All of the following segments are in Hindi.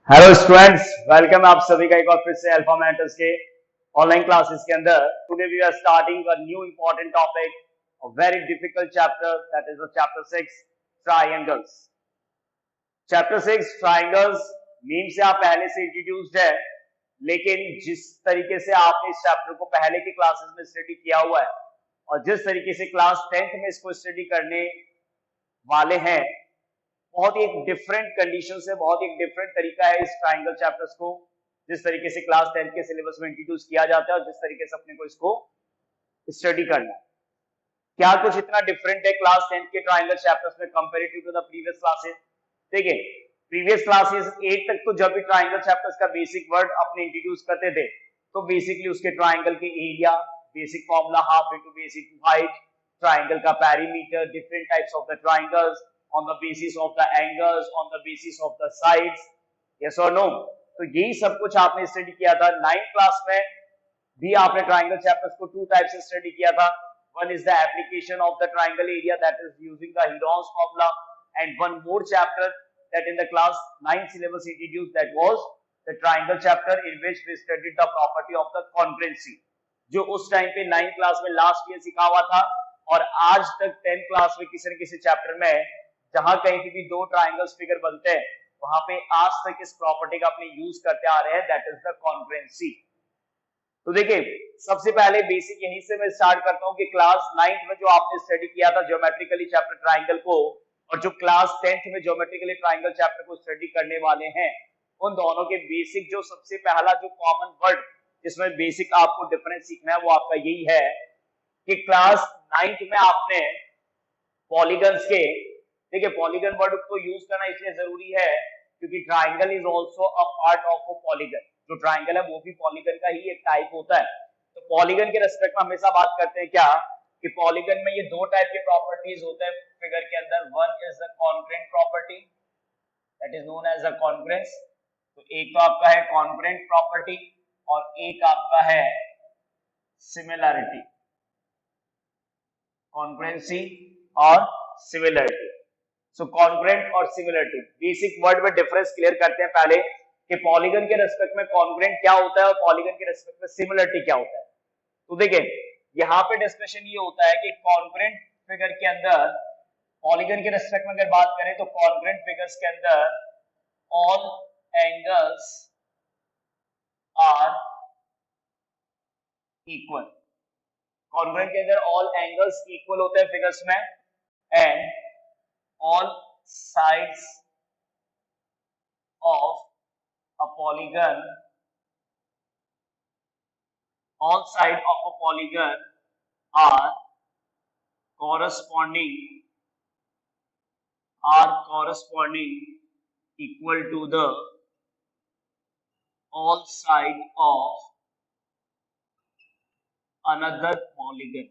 हेलो स्टूडेंट्स, वेलकम आप सभी का एक बार फिर से अल्फा मेंटर्स के ऑनलाइन क्लासेस के अंदर। Today we are starting a new important topic, a very difficult chapter, that is the chapter 6 triangles. Chapter 6 triangles name से आप पहले से इंट्रोड्यूस्ड है, लेकिन जिस तरीके से आपने इस चैप्टर को पहले की क्लासेस में स्टडी किया हुआ है और जिस तरीके से क्लास 10th में इसको स्टडी करने वाले हैं, बहुत ही एक डिफरेंट कंडीशन से, बहुत ही एक डिफरेंट तरीका है इस ट्रायंगल चैप्टर्स को जिस तरीके से क्लास 10 के सिलेबस में इंट्रोड्यूस किया जाता है और जिस तरीके से अपने को इसको स्टडी करना है। क्या कुछ इतना डिफरेंट है क्लास 10 के ट्रायंगल चैप्टर्स में comparative to the previous classes? देखिए, प्रीवियस क्लासेस 8 तक तो जब भी ट्रायंगल चैप्टर्स का बेसिक वर्ड अपने इंट्रोड्यूस करते थे तो बेसिकली उसके ट्रायंगल के area, basic formula half into basic height, triangle का perimeter, different types of the triangles on the basis of the angles, on the basis of the sides, yes or no? तो यही सब कुछ आपने स्टडी किया था। 9th क्लास में भी आपने ट्रायंगल चैप्टर्स को टू टाइप से स्टडी किया था। One is the application of the triangle area, that is using the Heron's formula, and one more chapter that in the class 9 syllabus introduced, that was the triangle chapter in which we studied the property of the congruency, जो उस टाइम पे 9th क्लास में लास्ट ईयर सिखा हुआ था और आज तक 10th क्लास में किसी न किसी चैप्टर में जहां कहीं भी दो ट्रायंगल्स फिगर बनते हैं वहां पे आज तक इस प्रॉपर्टी का अपने यूज करते आ रहे हैं, दैट इज द कॉन्ग्रुएंसी। तो देखिए, सबसे पहले बेसिक यहीं से मैं स्टार्ट करता हूं कि क्लास 9th में जो आपने स्टडी किया था ज्योमेट्रिकली चैप्टर ट्रायंगल को, और जो क्लास 10th में ज्योमेट्रिकली ट्रायंगल चैप्टर को स्टडी करने वाले हैं, उन दोनों के बेसिक जो सबसे पहला जो कॉमन वर्ड जिसमें बेसिक आपको डिफरेंस सीखना है वो आपका यही है कि क्लास 9th में आपने पॉलीगन्स के, देखिए पॉलीगन वर्ड को यूज करना इसलिए जरूरी है क्योंकि triangle is also a part of a polygon. जो ट्रायंगल है वो भी पॉलीगन का ही एक टाइप होता है। तो पॉलीगन के रेस्पेक्ट में हमेशा बात करते हैं क्या कि पॉलीगन में ये दो टाइप के प्रॉपर्टीज होते हैं फिगर के अंदर। One is the congruent property, that is known as the congruence. तो एक तो आपका है कॉन्ग्रुएंट प्रॉपर्टी और एक आपका है सिमिलरिटी, कॉन्ग्रुएंसी और सिमिलरिटी। सो कॉन्ग्रुएंट और सिमिलरिटी, बेसिक वर्ड में डिफरेंस क्लियर करते हैं पहले कि पॉलीगन के रेस्पेक्ट में कॉन्ग्रुएंट क्या होता है और पॉलीगन के रेस्पेक्ट में सिमिलरिटी क्या होता है। तो देखिए, यहाँ पे डिस्कशन ये होता है कि कॉन्ग्रुएंट फिगर के अंदर, पॉलीगन के रेस्पेक्ट में अगर बात करें तो कॉन्ग्रुएंट फिगर्स के अंदर all angles are equal. Congruent के अंदर ऑल एंगल्स इक्वल होते हैं फिगर्स में, and all sides of a polygon, all sides of a polygon are corresponding equal to the all side of another polygon।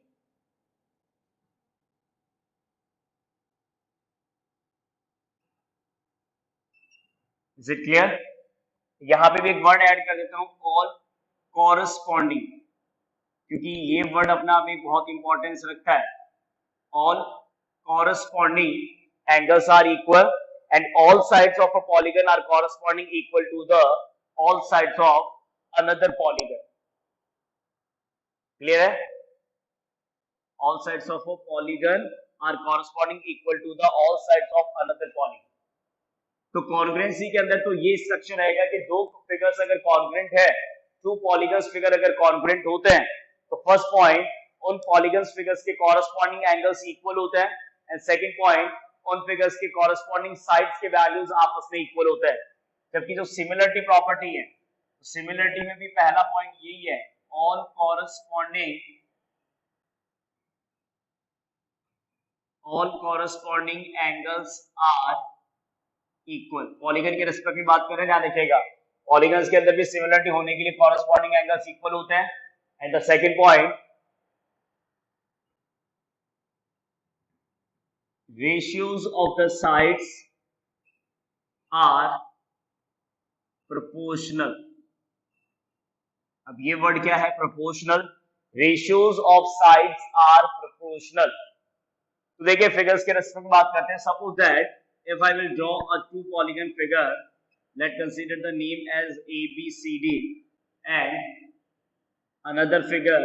Is it clear? यहां पे भी एक वर्ड ऐड कर देता हूं, ऑल कॉरस्पॉन्डिंग, क्योंकि ये वर्ड अपना आप एक बहुत इंपॉर्टेंस रखता है। All corresponding angles are equal and all sides of a polygon are corresponding equal to the all sides of another polygon. Clear है? All sides of a polygon are corresponding equal to the all sides of another polygon. तो कॉन्ग्रुएंसी के अंदर तो ये स्ट्रक्चर रहेगा कि दो फिगर्स अगर कॉन्ग्रुएंट है, टू पॉलीगन्स फिगर अगर कॉन्ग्रुएंट होते हैं तो फर्स्ट पॉइंट, उन पॉलीगन्स फिगर्स के कॉरस्पॉन्डिंग एंगल्स इक्वल होते हैं, एंड सेकंड पॉइंट, उन फिगर्स के कॉरस्पॉन्डिंग साइड्स के वैल्यूज आपस में इक्वल होते हैं। जबकि जो सिमिलरिटी प्रॉपर्टी है, तो सिमिलरिटी में भी पहला पॉइंट यही है, all corresponding angles are equal. Polygon के रेस्पेक्ट में बात करें, ध्यान रखिएगा, पॉलीगन्स के अंदर भी सिमिलरिटी होने के लिए कॉरस्पॉन्डिंग एंगल्स इक्वल होते हैं। And the second point, ratios of the sides are proportional। अब ये वर्ड क्या है? Proportional. ratios of sides are proportional। तो देखिए, फिगर्स के रेस्पेक्ट में बात करते हैं। Suppose that if I will draw a two polygon figure, Let's consider the name as ABCD and another figure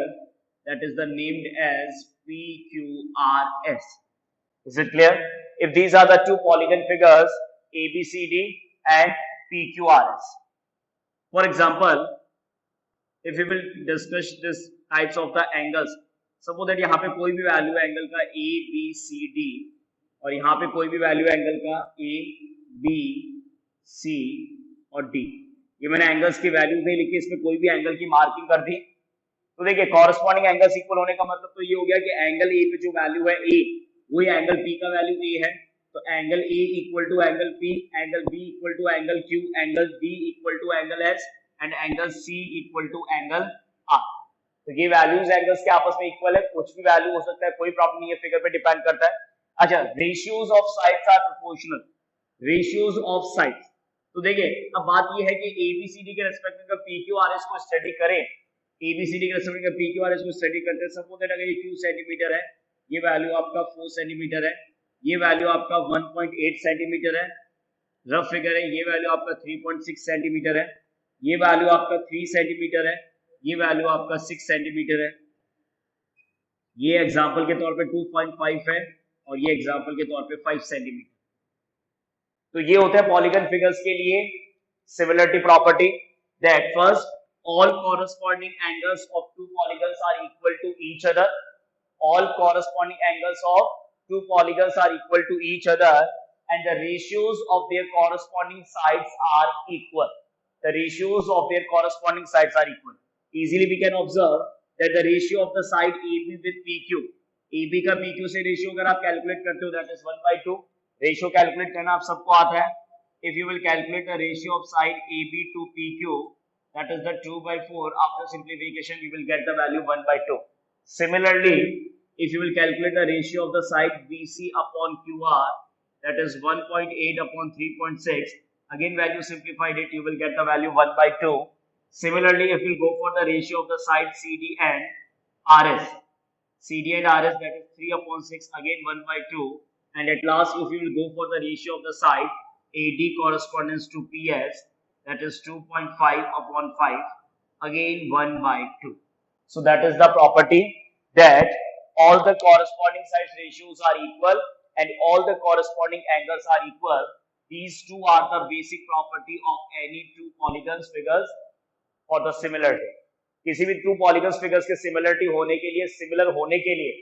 that is the named as PQRS. Is it clear? If these are the two polygon figures ABCD and PQRS. For example, if we will discuss this types of the angles, suppose that यहाँ पे कोई भी वैल्यू है एंगल का A B C D और यहाँ पे कोई भी वैल्यू है एंगल का A B C और D। ये मैंने एंगल्स की वैल्यू नहीं लिखी, इसमें कोई भी एंगल की मार्किंग कर दी। तो देखिए कॉरेस्पॉन्डिंग एंगल्स इक्वल होने का मतलब तो ये हो गया कि एंगल ए पे जो वैल्यू है ए, वही एंगल पी का वैल्यू ए है। तो angle A equal to angle P, angle B equal to angle Q, angle D equal to angle S and angle C equal to angle R. तो ये वैल्यूज एंगल्स के आपस में इक्वल है, कुछ भी वैल्यू हो सकता है, कोई प्रॉब्लम नहीं है, फिगर पे डिपेंड करता है। अच्छा, ratios of sides are proportional, ratios of sides. तो देखिए अब बात ये है कि एबीसीडी के रेस्पेक्ट में पीक्यूआरएस को स्टडी करें, एबीसीडी के रेस्पेक्ट में पीक्यूआरएस को स्टडी करते हैं। सपोज दैट अगर ये 2 सेंटीमीटर है, ये वैल्यू आपका 4 सेंटीमीटर है, ये वैल्यू आपका 1.8 सेंटीमीटर है, रफ फिगर है, ये वैल्यू आपका 3.6 सेंटीमीटर है, ये वैल्यू आपका 3 सेंटीमीटर है, ये वैल्यू आपका 6 सेंटीमीटर है, ये एग्जांपल के तौर पे 2.5 है और ये एग्जांपल के तौर पे 5 सेंटीमीटर। तो ये होता है पॉलीगन फिगर्स के लिए similarity property, that first all corresponding angles of two polygons are equal to each other, all corresponding angles of two polygons are equal to each other and the ratios of their corresponding sides are equal. The ratios of their corresponding sides are equal. Easily we can observe that the ratio of the side AB with PQ, AB का PQ से ratio अगर आप calculate करते हो that is 1/2, ratio calculate करना आप सबको आता है। If you will calculate the ratio of side AB to PQ, that is the 2/4, after simplification we will get the value 1/2. Similarly, if you will calculate the ratio of the side BC upon QR, that is 1.8 upon 3.6, again when you simplified it you will get the value 1/2. Similarly, if you go for the ratio of the side CD and RS, CD and RS, that is 3 upon 6, again 1/2, and at last if you will go for the ratio of the side AD correspondence to PS, that is 2.5 upon 5, again 1/2. So that is the property that all the corresponding side ratios are equal and all the corresponding angles are equal. These two are the basic property of any two polygons figures for the similarity. किसी भी two polygons figures के similarity होने के लिए, similar होने के लिए,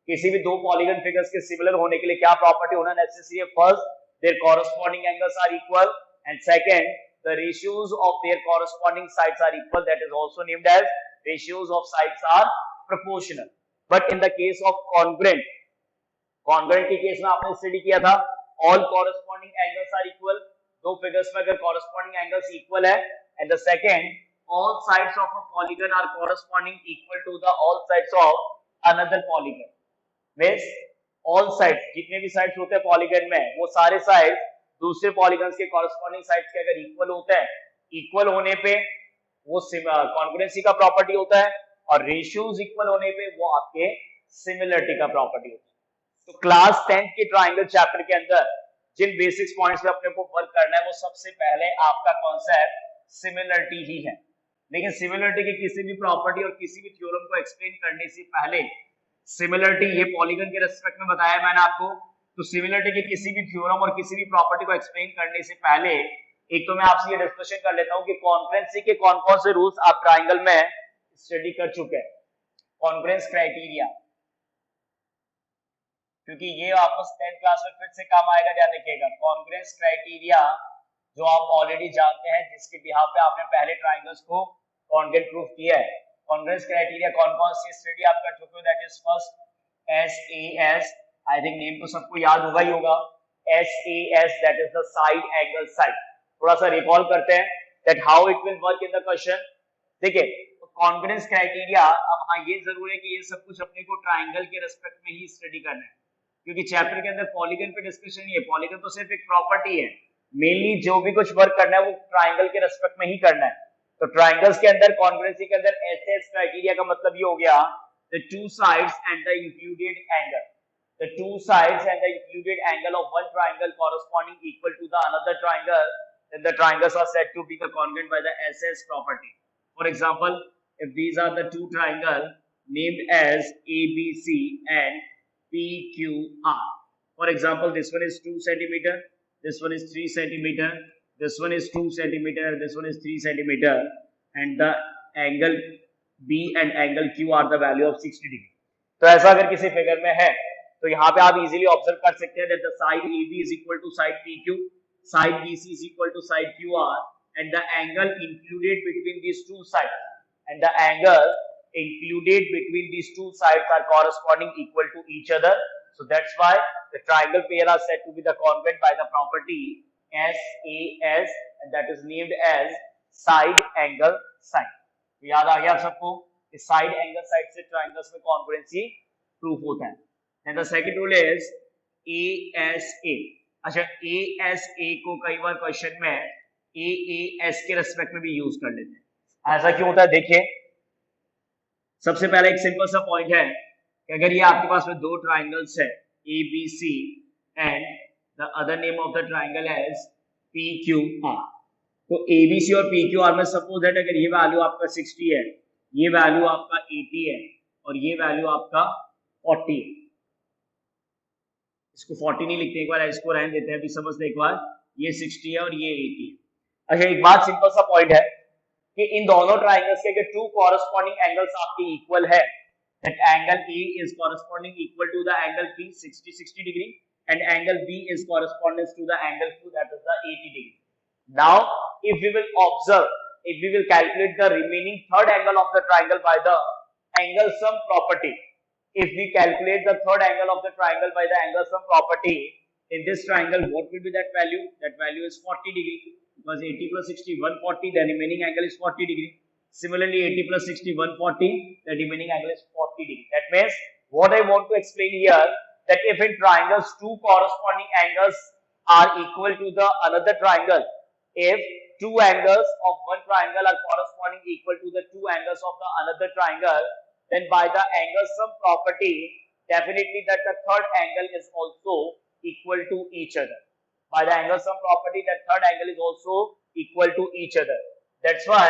किसी भी दो polygon figures के similar होने के लिए क्या property होना necessary है? First, their corresponding angles are equal, and second, the ratios of their corresponding sides are equal, that is also named as ratios of sides are proportional. But in the case of congruent, congruent के केस में आपने स्टडी किया था all corresponding angles are equal, दो फिगर्स में अगर corresponding angles equal है, and the second, all sides of a polygon are corresponding equal to the all sides of another polygon, means all sides, जितने भी sides होते हैं polygon में, वो सारे sides दूसरे पॉलीगन्स के कॉरेस्पॉन्डिंग साइड्स के अगर इक्वल होते हैं, इक्वल होने पे वो कॉन्ग्रुएंसी का प्रॉपर्टी होता है और रेशियोज इक्वल होने पे वो आपके सिमिलरिटी का प्रॉपर्टी होता है। तो क्लास 10th के ट्रायंगल चैप्टर के अंदर जिन बेसिक्स पॉइंट्स पे अपने को वर्क करना है वो सबसे पहले आपका कॉन्सेप्ट सिमिलरिटी ही है। लेकिन सिमिलरिटी की किसी भी प्रॉपर्टी और किसी भी थ्योरम को एक्सप्लेन करने से पहले सिमिलरिटी, ये पॉलीगन के रेस्पेक्ट में बताया मैंने आपको, तो सिमिलरिटी की किसी भी थ्योरम और किसी भी प्रॉपर्टी को एक्सप्लेन करने से पहले एक तो मैं आपसे ये डिस्कशन कर लेता हूं कि कॉन्करेंसी के कौन कौन से रूल्स आप ट्रायंगल में स्टडी कर चुके हैं। कॉन्करेंस क्राइटेरिया, क्योंकि ये आपको 10th क्लास में फिर से काम आएगा, ध्यान रखिएगा। कॉन्करेंस क्राइटेरिया जो आप ऑलरेडी जानते हैं, जिसके बिहाफ पे आपने पहले ट्रायंगल्स को कॉन्ग्रुएंट प्रूफ किया है। कॉन्करेंस क्राइटेरिया कौन कौन सी स्टडी आप कर चुके हो? That is first SAS, I think name तो सबको याद होगा ही होगा, SAS, that is the side angle side. थोड़ा सा रिकॉल करते हैं that how it will work in the question. देखिए कॉन्करेंस क्राइटेरिया, अब हाँ ये जरूर है कि ये सब कुछ अपने को ट्राइंगल के रेस्पेक्ट में ही स्टडी करना है, क्योंकि चैप्टर के अंदर पॉलीगन पे डिस्कशन नहीं है। पॉलीगन तो सिर्फ एक प्रॉपर्टी है, मेनली जो भी कुछ वर्क करना है वो ट्राइंगल के रेस्पेक्ट में ही करना है। तो ट्राइंगल्स के अंदर कॉन्करेंसी के अंदर SS क्राइटेरिया का मतलब ये हो गया the two sides and the included angle, the two sides and the included angle of one triangle corresponding equal to the another triangle, then the the triangles are said to be the congruent by the SS property. For example, if these are the two triangles named as ABC and PQR. For example, this one is 2 centimeter, this one is 3 centimeter, this one is 2 centimeter, this one is 3 centimeter, and the angle B and angle Q are the value of 60 degree. तो ऐसा अगर किसी फिगर में है तो यहाँ पे आप इजीली ऑब्जर्व कर सकते हैं that the side AB is equal to side PQ, side BC is equal to side QR, and the angle included between these two sides are corresponding equal to each other. So that's why the triangle pair are said to be the congruent by the property SAS, and that is named as side angle side. याद आ गया आप सबको? इस साइड एंगल साइड से ट्रायंगल्स में कॉन्ग्रुएंसी प्रूफ होता है. And the second rule is ASA. अच्छा, ASA को कई बार क्वेश्चन में AAS के रेस्पेक्ट में भी यूज कर लेते हैं. ऐसा क्यों होता है? देखिए, सबसे पहले एक सिंपल सा पॉइंट है कि अगर ये आपके पास में दो ट्रायंगल्स है ABC and the other name of the triangle is PQR, तो ABC और PQR में सपोज दैट अगर ये वैल्यू आपका 60 है, ये वैल्यू आपका 80 है और ये वैल्यू आपका 40 है. इसको 40 नहीं लिखते, एक बार इसको रहने देते हैं, अभी समझते एक बार. ये 60 है और ये 80 है. अच्छा, एक बात सिंपल सा पॉइंट है कि इन दोनों ट्रायंगल्स के अगर टू कॉरेस्पॉन्डिंग एंगल्स आपके इक्वल है, that angle A is corresponding equal to the angle P 60 degree and angle B is corresponding to the angle Q, that is the 80 degree. Now, if we will calculate the remaining third angle of the triangle by the angle sum property, if we calculate the third angle of the triangle by the angle sum property, in this triangle, what will be that value? That value is 40 degree, because 80 plus 60, 140, the remaining angle is 40 degree. Similarly, 80 plus 60, 140, the remaining angle is 40 degree. That means, what I want to explain here, that if in triangles two corresponding angles are equal to the another triangle, if two angles of one triangle are corresponding equal to the two angles of the another triangle, then by the angle sum property, definitely that the third angle is also equal to each other. By the angle sum property, that third angle is also equal to each other. That's why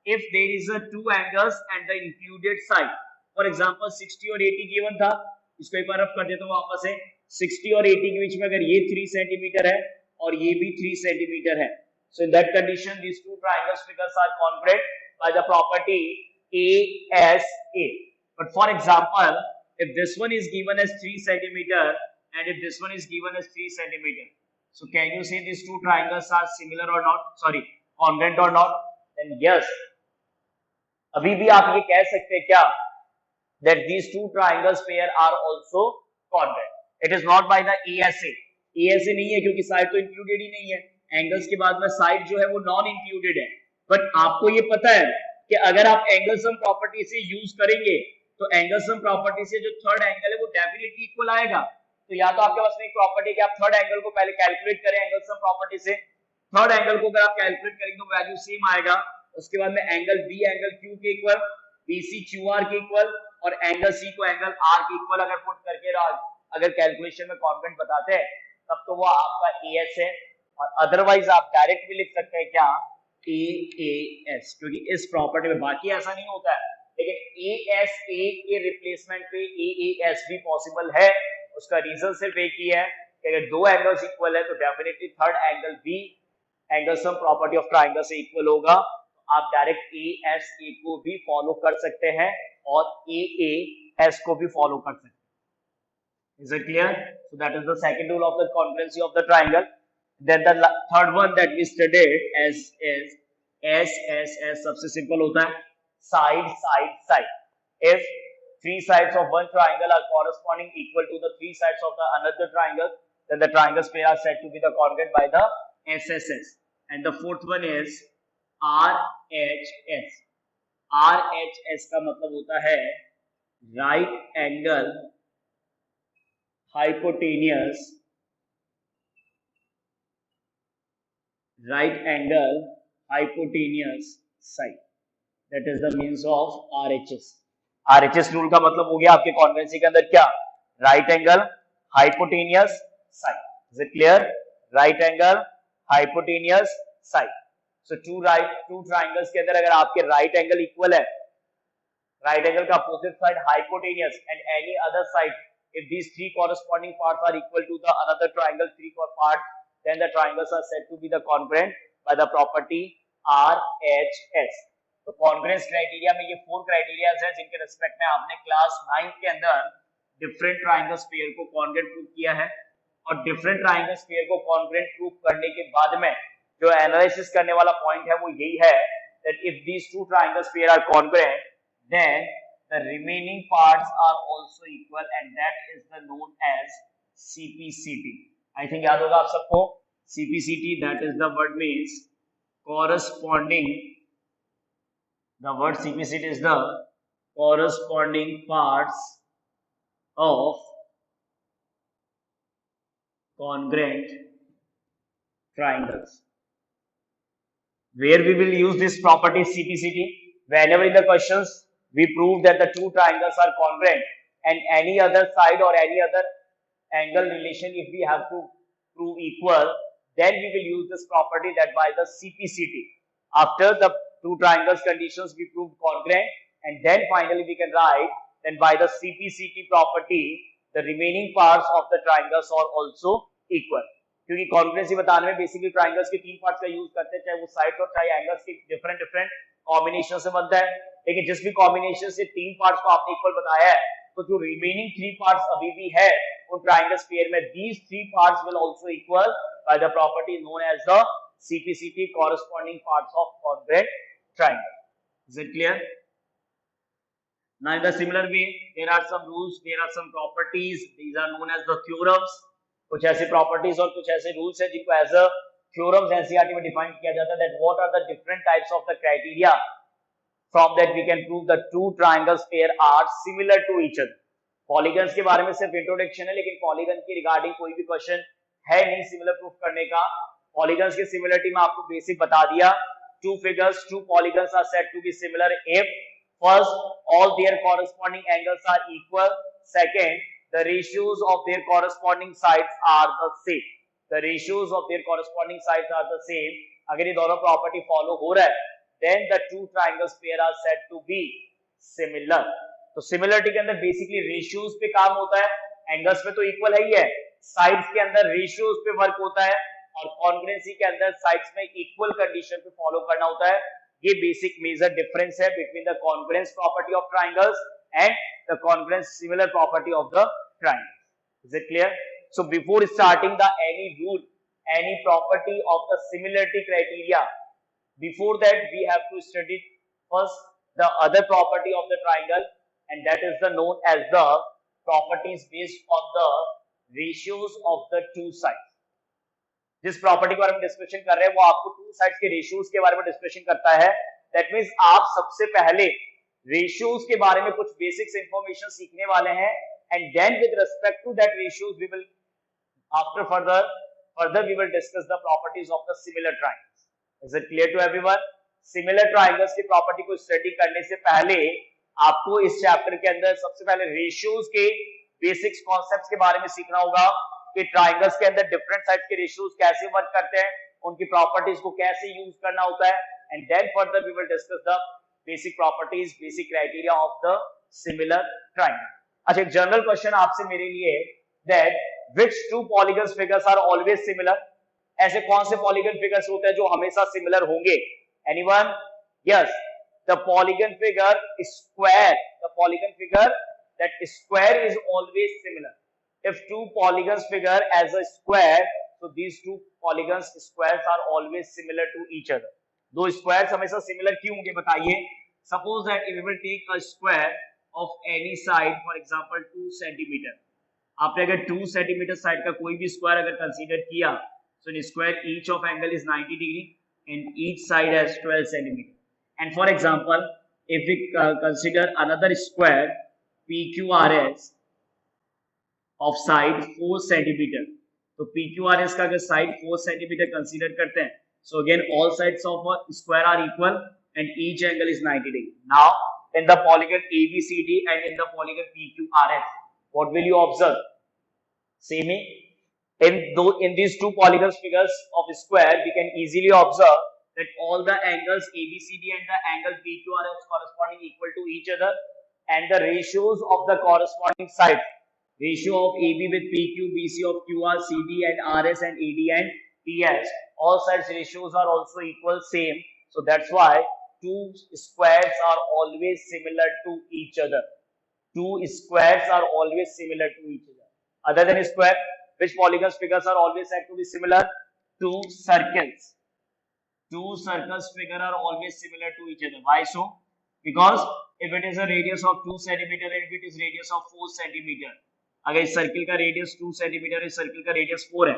if there is a two angles and the included side, for example 60 और 80 given था, इसको एक बार रफ कर देता हूँ वापस से. 60 और 80 के बीच में अगर ये 3 सेंटीमीटर है और ये भी 3 सेंटीमीटर है, so in that condition these two triangles figures are congruent by the property ASA. But for example, if this one is given as 3 centimeter and if this one is given as 3 centimeter, so can you say these two triangles are similar or not? Sorry, congruent or not? Then yes. अभी भी आप ये कह सकते हैं क्या that these two triangles pair are also congruent. It is not by the ASA. ASA नहीं है क्योंकि साइड तो इंक्लूडेड ही नहीं है. एंगल्स के बाद में साइड जो है वो नॉन इंक्लूडेड है. बट आपको ये पता है कि अगर आप एंगल सम प्रॉपर्टी से यूज करेंगे तो एंगल सम प्रॉपर्टी से जो थर्ड एंगल है वो डेफिनेटली इक्वल आएगा. तो या तो आपके पास में एक प्रॉपर्टी कि आप थर्ड एंगल को पहले कैलकुलेट करें एंगल सम प्रॉपर्टी से. थर्ड एंगल को अगर आप कैलकुलेट करेंगे तो वैल्यू सेम आएगा. उसके बाद में एंगल बी एंगल क्यू के इक्वल, बीसी क्यूआर के इक्वल और एंगल सी को एंगल आर के इक्वल अगर पुट करके अगर कैलकुलेशन में कॉन्ग्रुएंट बताते हैं तब तो वो आपका एएस है. और अदरवाइज आप डायरेक्ट भी लिख सकते हैं क्या एएस, क्योंकि इस प्रॉपर्टी में बाकी ऐसा नहीं होता है. लेकिन एएसए के रिप्लेसमेंट पे एएस भी पॉसिबल है. उसका रीजन सिर्फ एक ही है कि अगर दो एंगल्स इक्वल है तो डेफिनेटली थर्ड एंगल भी angle sum property of triangle से इक्वल होगा. आप डायरेक्ट एएसए को भी फॉलो कर सकते हैं और एएस को भी फॉलो कर सकते हैं. Is it clear? So that is the second rule of the congruency of the triangle. Then the third one that we studied as is SSS. सबसे simple होता है side side side. If three sides of one triangle are corresponding equal to the three sides of the another triangle, then the triangles pair are said to be the congruent by the SSS. And the fourth one is RHS. RHS का मतलब होता है right angle hypotenuse side. That is the means of RHS. RHS rule का मतलब हो गया आपके कॉन्वेंसी के अंदर क्या, right angle hypotenuse side. Is it clear? Right angle hypotenuse side. So two triangles के अंदर अगर आपके right angle equal है, right angle का opposite side hypotenuse, and any other side, if these three corresponding parts are equal to the another triangle three part, then the triangles are said to be the congruent by the property RHS. तो कॉन्ग्रेंस क्राइटेरिया में ये 4 क्राइटेरिया है जिनके रिस्पेक्ट में आपने क्लास 9 के अंदर डिफरेंट ट्राइंगल्स पेयर को कॉन्ग्रेंट प्रूव किया है, और डिफरेंट ट्राइंगल्स पेयर को कॉन्ग्रेंट प्रूव करने के बाद में जो एनालिसिस करने वाला पॉइंट है वो यही है that if these two triangles pair are congruent, then the remaining parts are also equal, and that is the known as CPCT. I think याद होगा आप सबको CPCT, that is the word means corresponding. The word CPCT is the corresponding parts of congruent triangles. Where we will use this property CPCT? Whenever in the questions we prove that the two triangles are congruent and any other side or any other angle relation if we have to prove equal, then we will use this property that by the CPCT. After the two triangles conditions we proved congruent, and then finally we can write then by the CPCT property the remaining parts of the triangles are also equal. क्योंकि कॉन्ग्रुएंसी बताने में बेसिकली ट्राइंगल्स के 3 पार्ट्स का यूज करते हैं, चाहे वो साइड्स और चाहे एंगल्स के डिफरेंट कॉम्बिनेशन से बनता है, लेकिन जिस भी कॉम्बिनेशन से 3 पार्ट्स को आपने इक्वल बताया है, तो जो रिमेनिंग 3 पार्ट्स अभी भी है उन ट्राइंगल्स पेयर में, these 3 parts will also equal by the property known as the CPCT, corresponding parts of congruent triangle. Is it clear? Now in the similar way there are some rules, there are some properties, these are known as the theorems. कुछ ऐसे प्रॉपर्टीज और कुछ ऐसे रूल्स है जिनको एज अ थ्योरम्स एनसीईआरटी में डिफाइन किया जाता है, that what are the different types of the criteria from that we can prove the two triangles pair are similar to each other. Polygons के बारे में सिर्फ इंट्रोडक्शन है, लेकिन पॉलीगन के रिगार्डिंग कोई भी क्वेश्चन है नहीं सिमिलर प्रूफ करने का. पॉलीगन्स की सिमिलरिटी में आपको बेसिक बता दिया. Two figures, two polygons are said to be similar if first all their corresponding angles are equal, second the ratios of their corresponding sides are the same. The ratios of their corresponding sides are the same. अगर ये दोनों प्रॉपर्टी फॉलो हो रहा है, then the two triangles pair are said to be similar. तो सिमिलरिटी के अंदर बेसिकली रेशियोज पे काम होता है, एंगल्स पे तो इक्वल है ही है, साइड्स के अंदर रेशियोज पे वर्क होता है, और कॉन्ग्रुएंसी के अंदर साइड्स में इक्वल कंडीशन पे फॉलो करना होता है. ये बेसिक मेजर डिफरेंस है between the congruence property of triangles and the congruent similar property of the triangle. Is it clear? So before starting the any rule, any property of the similarity criteria, before that we have to study first the other property of the triangle, and that is the known as the properties based on the ratios of the two sides. जिस प्रॉपर्टी के बारे में डिस्कशन कर रहे हैं वो आपको टू साइड्स के रेशियोज के बारे में डिस्कशन करता है. दैट मींस आप सबसे पहले रेशियोज के बारे में कुछ बेसिक्स इंफॉर्मेशन सीखने वाले हैं, and then with respect to that ratios we will after further we will discuss the properties of the similar triangles. Is it clear to everyone? Similar triangles की प्रॉपर्टी को स्टडी करने से पहले आपको इस चैप्टर के अंदर सबसे पहले रेशियोज के बेसिक्स कॉन्सेप्ट्स के बारे में सीखना होगा कि ट्रायंगल्स के अंदर डिफरेंट साइड्स के रेशियोज कैसे वर्क करते हैं, उनकी प्रॉपर्टीज को कैसे यूज करना होता है, and then further we will discuss the basic properties, basic criteria of the similar triangle. अच्छा, एक जनरल क्वेश्चन आपसे मेरे लिए, that which two polygon figures are always similar? ऐसे कौन से पॉलीगन फिगर्स होते हैं जो हमेशा सिमिलर होंगे? Anyone? Yes, the polygon figure square, the polygon figure that square is always similar. If two polygons figure as a square, so these two polygons squares are always similar to each other. दो squares हमेशा similar क्यों होंगे बताइए? Suppose that if we will take a square of any side, for example 2 centimeter. आपने अगर 2 centimeter side का कोई भी square अगर consider किया, so in square each of angle is 90 degree and each side has 12 centimeter. And for example, if we consider another square PQRS of side 4 centimeter, तो PQRS का अगर side 4 centimeter consider करते हैं, so again all sides of a square are equal and each angle is 90 degree. Now in the polygon ABCD and in the polygon PQRS, what will you observe? Same In these two polygon figures of square, we can easily observe that all the angles ABCD and the angle PQR is corresponding equal to each other, and the ratios of the corresponding side, ratio of AB with PQ, BC of QR, CD and RS, and AD and PS, all such ratios are also equal, same. So that's why two squares are always similar to each other. Two squares are always similar to each other. Other than square, which polygon figures are always said to be similar? Two circles. Two circles figure are always similar to each other. Why so? Because if it is a radius of 2 centimeter and if it is radius of 4 centimeter, अगर इस सर्किल का रेडियस 2 सेंटीमीटर, इस सर्किल का रेडियस 4 है,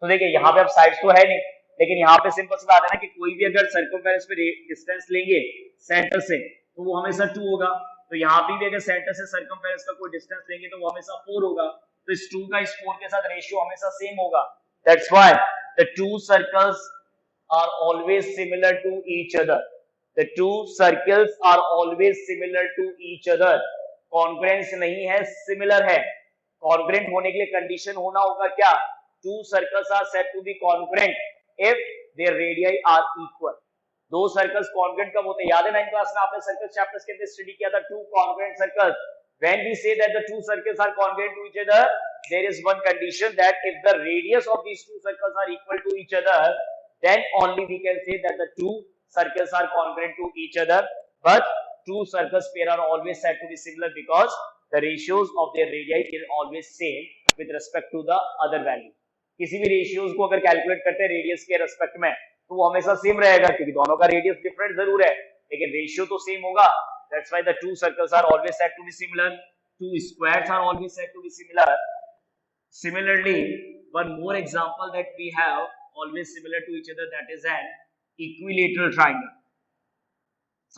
तो देखिए यहाँ पे अब साइड्स तो है नहीं, लेकिन यहाँ पे सिंपल सी बात है ना कि कोई भी अगर सर्कमफेरेंस पे डिस्टेंस लेंगे सेंटर से तो वो हमेशा 2 होगा, तो यहाँ पे भी अगर सेंटर से सर्कमफेरेंस का कोई डिस्टेंस लेंगे तो वो हमेशा 4 होगा, तो इस 2 का इस 4 के साथ रेशियो हमेशा सेम होगा. That's why the two circles are always similar to each other. The two circles are always similar to each other. Congruence नहीं है, similar है. Congruent होने के लिए condition होना होगा क्या? Two circles are said to be congruent if their radii are equal. दो सर्कल्स कॉन्ग्रुएंट कब होते हैं? याद है 9th क्लास में आपने सर्कल चैप्टर्स के अंदर स्टडी किया था, two congruent circles. When we say that the two circles are congruent to each other, there is one condition that if the radius of these two circles are equal to each other, then only we can say that the two circles are congruent to each other. But two circles pair are always said to be similar because the ratios of their radii are always same with respect to the other value. किसी भी रेशियोज को अगर कैलकुलेट करते हैं रेडियस के रेस्पेक्ट में तो वो हमेशा सेम रहेगा, क्योंकि दोनों का रेडियस डिफरेंट जरूर है लेकिन रेशियो तो सेम होगा. That's why the two circles are always said to be similar. Two squares are always said to be similar. Similarly, one more example that we have always similar to each other, that is an equilateral triangle.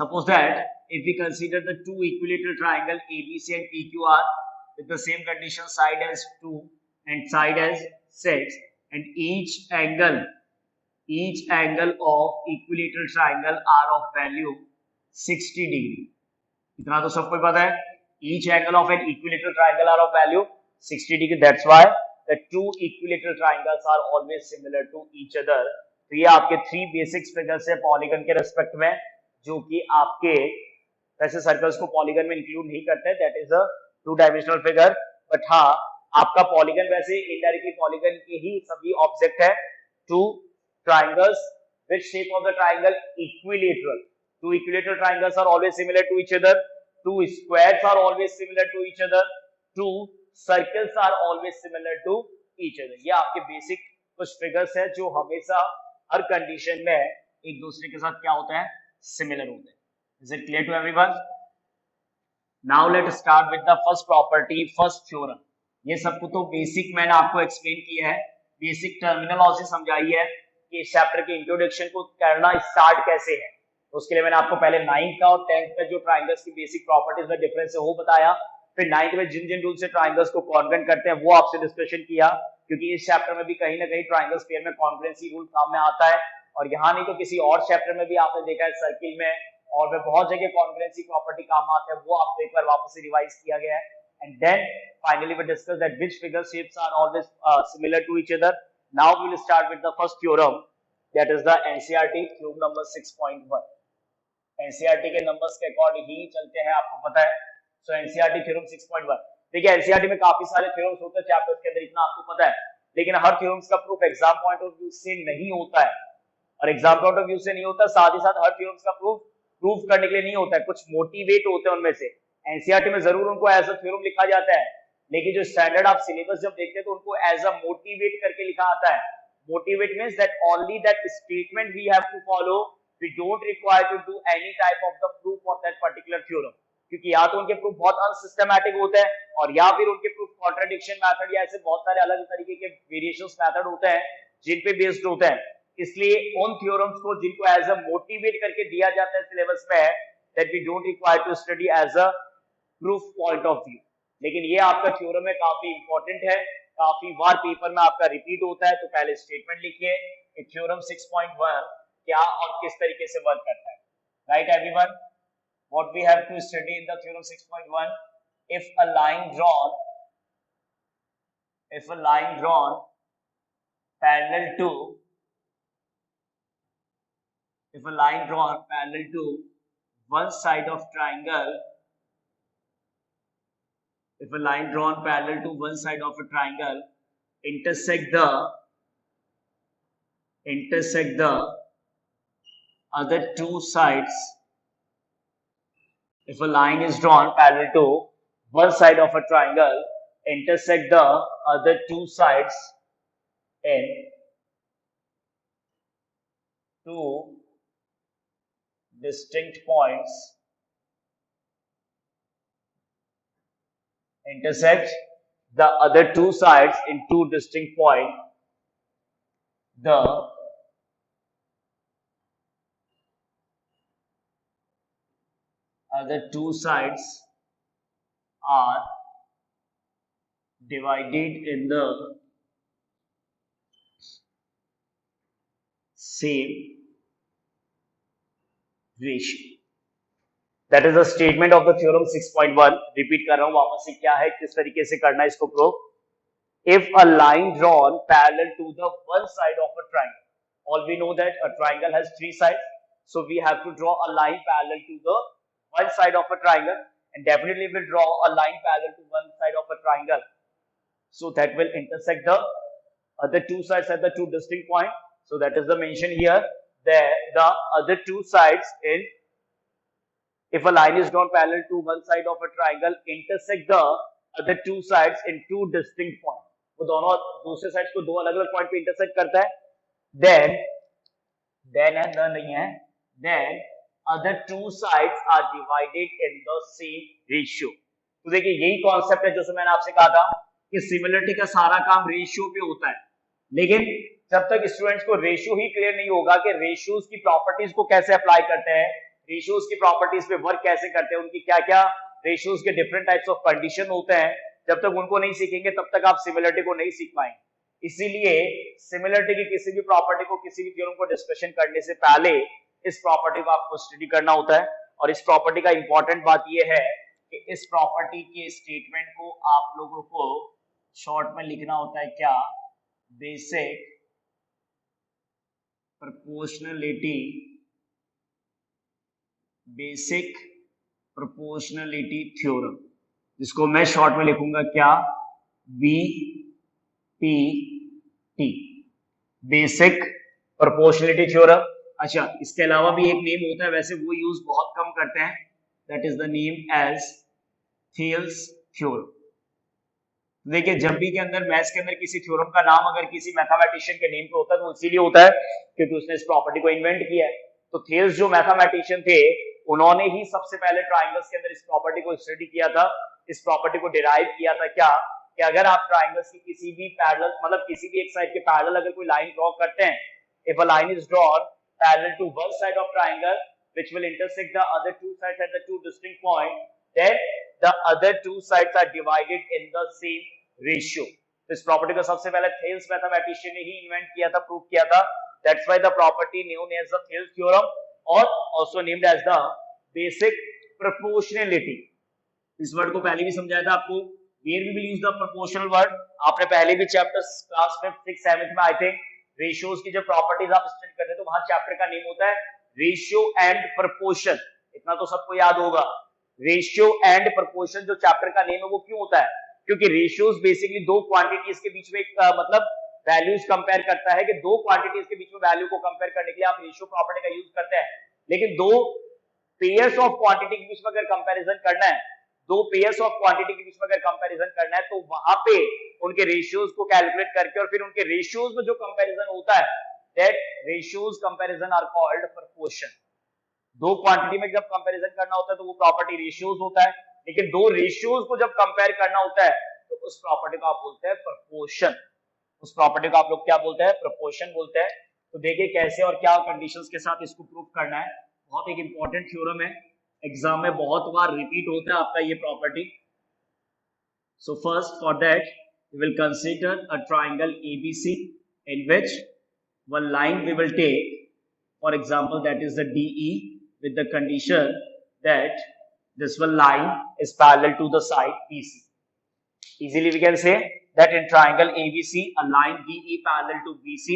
Suppose that if we consider the two equilateral triangle ABC and PQR with the same condition, side as 2 and side as 6, and each angle of equilateral triangle are of value 60 degree. इतना तो सबको पता है. Each angle of an equilateral triangle are of value 60 degree. That's why the two equilateral triangles are always similar to each other. तो ये आपके 3 बेसिक फिगर्स है पॉलीगन के रेस्पेक्ट में, जो कि आपके वैसे सर्कल्स को पॉलीगन में इंक्लूड नहीं करते. That is a 2 dimensional figure. But हाँ, आपका पॉलीगन वैसे इनडायरेक्टली पॉलीगन के ही सभी ऑब्जेक्ट है. Two triangles with shape of the triangle equilateral. Two equilateral triangles are always similar to each other. Two squares are always similar to each other. Two circles are always similar to each other. ये आपके बेसिक कुछ फिगर्स है जो हमेशा हर कंडीशन में एक दूसरे के साथ क्या होता है? सिमिलर होते हैं. Is it clear to everyone? Now let us start with the first property, first theorem. ये सब को तो बेसिक मैंने आपको एक्सप्लेन किया है, बेसिक टर्मिनोलॉजी समझाई है कि इस चैप्टर के इंट्रोडक्शन को करना स्टार्ट कैसे है. उसके लिए मैंने आपको पहले 9th का और 10th का जो ट्राइंगल्स की बेसिक प्रॉपर्टीज में डिफरेंस है वो बताया. फिर 9th में जिन जिन रूल से ट्राइंगल्स को कॉन्ग्रुएंट करते हैं वो आपसे डिस्कशन किया, क्योंकि इस चैप्टर में भी कहीं ना कहीं ट्राइंगल्स पेयर में कॉन्ग्रुएंसी रूल काम में आता है. और यहाँ नहीं तो किसी और चैप्टर में भी आपने देखा है, सर्किल में और में बहुत जगह कॉन्ग्रुएंसी प्रॉपर्टी काम आते हैं, वो आपको एक बार वापस से रिवाइज किया गया है. And then finally we discuss that which figure shapes are always similar to each other. Now we will start with the first theorem, that is the NCERT theorem number 6.1. NCERT के नंबर्स के अकॉर्डिंग ही चलते हैं, आपको पता है. So NCERT theorem 6.1. देखिए एनसीईआरटी में काफी सारे थ्योरम्स होते हैं चैप्टर्स के अंदर, इतना आपको पता है, लेकिन हर थ्योरम्स का proof exam point of view से नहीं होता है. और एग्जाम पॉइंट ऑफ व्यू से नहीं होता, साथ ही साथ हर थ्योरम्स का प्रूफ करने के लिए नहीं होता है, कुछ मोटिवेट होते हैं उनमें से. एनसीईआरटी में जरूर उनको एज अ थ्योरम लिखा जाता है, लेकिन जो स्टैंडर्ड आप सिलेबस जब देखते हैं तो उनको एज अ मोटिवेट करके लिखा आता है. Motivate means that only that statement we have to follow, we don't require to do any type of the proof for that particular theorem. क्योंकि या तो उनके प्रूफ बहुत अनसिस्टमैटिक होते हैं और या फिर उनके प्रूफ कॉन्ट्रडिक्शन मेथड या ऐसे बहुत सारे अलग तरीके के वेरिएशंस मेथड होते हैं जिन पे बेस्ड होते हैं. इसलिए उन थ्योरम्स को जिनको एज अ मोटिवेट करके दिया जाता है सिलेबस में, that we don't require to study as a proof point of view. लेकिन ये आपका थ्योरम है, काफी इंपॉर्टेंट है, काफी बार पेपर में आपका रिपीट होता है. तो पहले स्टेटमेंट लिखिए, थ्योरम 6.1 क्या और किस तरीके से वर्क करता है. Right everyone, what we have to study in the theorem 6.1, if a line drawn parallel to, if a line drawn parallel to one side of triangle, if a line drawn parallel to one side of a triangle intersect the other two sides, if a line is drawn parallel to one side of a triangle intersect the other two sides in two distinct points, intersect the other two sides in two distinct points, the other two sides are divided in the same ratio. That is a statement of the theorem 6.1. Repeat कर रहा हूं वापस से, क्या है, किस तरीके से करना है इसको prove. If a line drawn parallel to the one side of a triangle, all we know that a triangle has three sides, so we have to draw a line parallel to the one side of a triangle, and definitely we'll draw a line parallel to one side of a triangle, so that will intersect the other two sides at the two distinct points. So that is the mention here. There the other two sides in, if a line is drawn parallel to one side of a triangle intersect the other two sides in two distinct points, वो दोनों दूसरे साइड्स को दो अलग अलग पॉइंट पे इंटरसेक्ट करता है. then है, न नहीं है, then other two sides are divided in the same ratio. तो देखिए यही कॉन्सेप्ट है जो मैंने आपसे कहा था कि सिमिलरिटी का सारा काम रेशियो पे होता है, लेकिन जब तक स्टूडेंट्स को रेशियो ही क्लियर नहीं होगा कि रेशियोज की प्रॉपर्टीज को कैसे अप्लाई करते हैं, रेशियोज की प्रॉपर्टीज पे वर्क कैसे करते हैं, उनकी क्या क्या रेशियोज के डिफरेंट टाइप्स ऑफ कंडीशन होते हैं, जब तक उनको नहीं सीखेंगे तब तक आप सिमिलरिटी को नहीं सीख पाएंगे. इसीलिए सिमिलरिटी की किसी भी प्रॉपर्टी को, किसी भी थ्योरम को डिस्कशन करने से पहले इस प्रॉपर्टी को आपको स्टडी करना होता है. और इस प्रॉपर्टी का इंपॉर्टेंट बात यह है कि इस प्रॉपर्टी के स्टेटमेंट को आप लोगों को शॉर्ट में लिखना होता है क्या, basic proportionality, basic proportionality theorem, जिसको मैं शॉर्ट में लिखूंगा क्या, BPT, बेसिक प्रोपोर्शनलिटी थ्योरम. अच्छा, इसके अलावा भी एक नेम होता है, वैसे वो यूज बहुत कम करते हैं, that is the name as Thales theorem. देखिए जब भी के अंदर मैथ्स के अंदर किसी थ्योरम का नाम अगर किसी मैथमेटिशियन के नेम पे होता है तो इसीलिए होता है क्योंकि उसने इस प्रॉपर्टी को इन्वेंट किया है. तो थेल्स जो मैथमेटिशियन थे उन्होंने ही सबसे पहले ट्राइंगल्स के अंदर इस प्रॉपर्टी को स्टडी किया था, इस प्रॉपर्टी को डिराइव किया था क्या, कि अगर आप ट्राइंगल्स की किसी भी पैरेलल, मतलब किसी भी एक साइड के पैरेलल अगर कोई लाइन ड्रॉ करते हैं, if a line is drawn parallel to one side of triangle which will intersect the other two sides at the two distinct point, then the other two sides are divided in the same ratio. इस प्रॉपर्टी को सबसे पहले थेल्स मैथमेटिशियन ने ही इन्वेंट किया था, प्रूव किया था. That's why the property known as the Thales theorem or also named as the basic proportionality. इस वर्ड को पहले भी समझाया था आपको. Here we will use the proportional word. आपने पहले भी chapter class 5th 6th 7th में आई थिंक रेशियोज की जब प्रॉपर्टीज आप स्टडी करते हैं तो वहां चैप्टर का नेम होता है रेशियो एंड प्रोपोर्शन. इतना तो सबको याद होगा. रेशियो एंड प्रोपोर्शन जो चैप्टर का नेम है वो क्यों होता है, क्योंकि रेशियोज बेसिकली दो क्वांटिटीज के बीच में मतलब वैल्यूज कंपेयर करता है, कि दो क्वांटिटीज के बीच में वैल्यू को कंपेयर करने के लिए आप रेशियो प्रॉपर्टी का यूज करते हैं. लेकिन दो पेयर्स ऑफ क्वांटिटी के बीच में अगर कंपैरिजन करना है, दो पेयर्स ऑफ क्वांटिटी के बीच में अगर कंपैरिजन करना है तो वहां पे उनके रेशियोज को कैलकुलेट करके और फिर उनके रेशियोज में जो कंपैरिजन होता है, that ratios comparison are called proportion. दो क्वांटिटी में जब कंपैरिजन करना होता है तो वो प्रॉपर्टी रेशियोज होता है, लेकिन दो रेशियोज को जब कंपेयर करना होता है तो उस प्रॉपर्टी को आप बोलते हैं प्रोपोर्शन. उस प्रॉपर्टी को आप लोग क्या बोलते हैं, प्रोपोर्शन बोलते हैं. तो देखिए कैसे और क्या कंडीशंस के साथ इसको प्रूव करना है. बहुत एक इंपॉर्टेंट थ्योरम है, एग्जाम में बहुत बार रिपीट होता है आपका ये property. So first for that we will consider a triangle ABC in which one line we will take, for example that is the DE, with the condition that this one line is parallel to the side BC. Easily we can say that in triangle ABC, a line DE parallel to BC,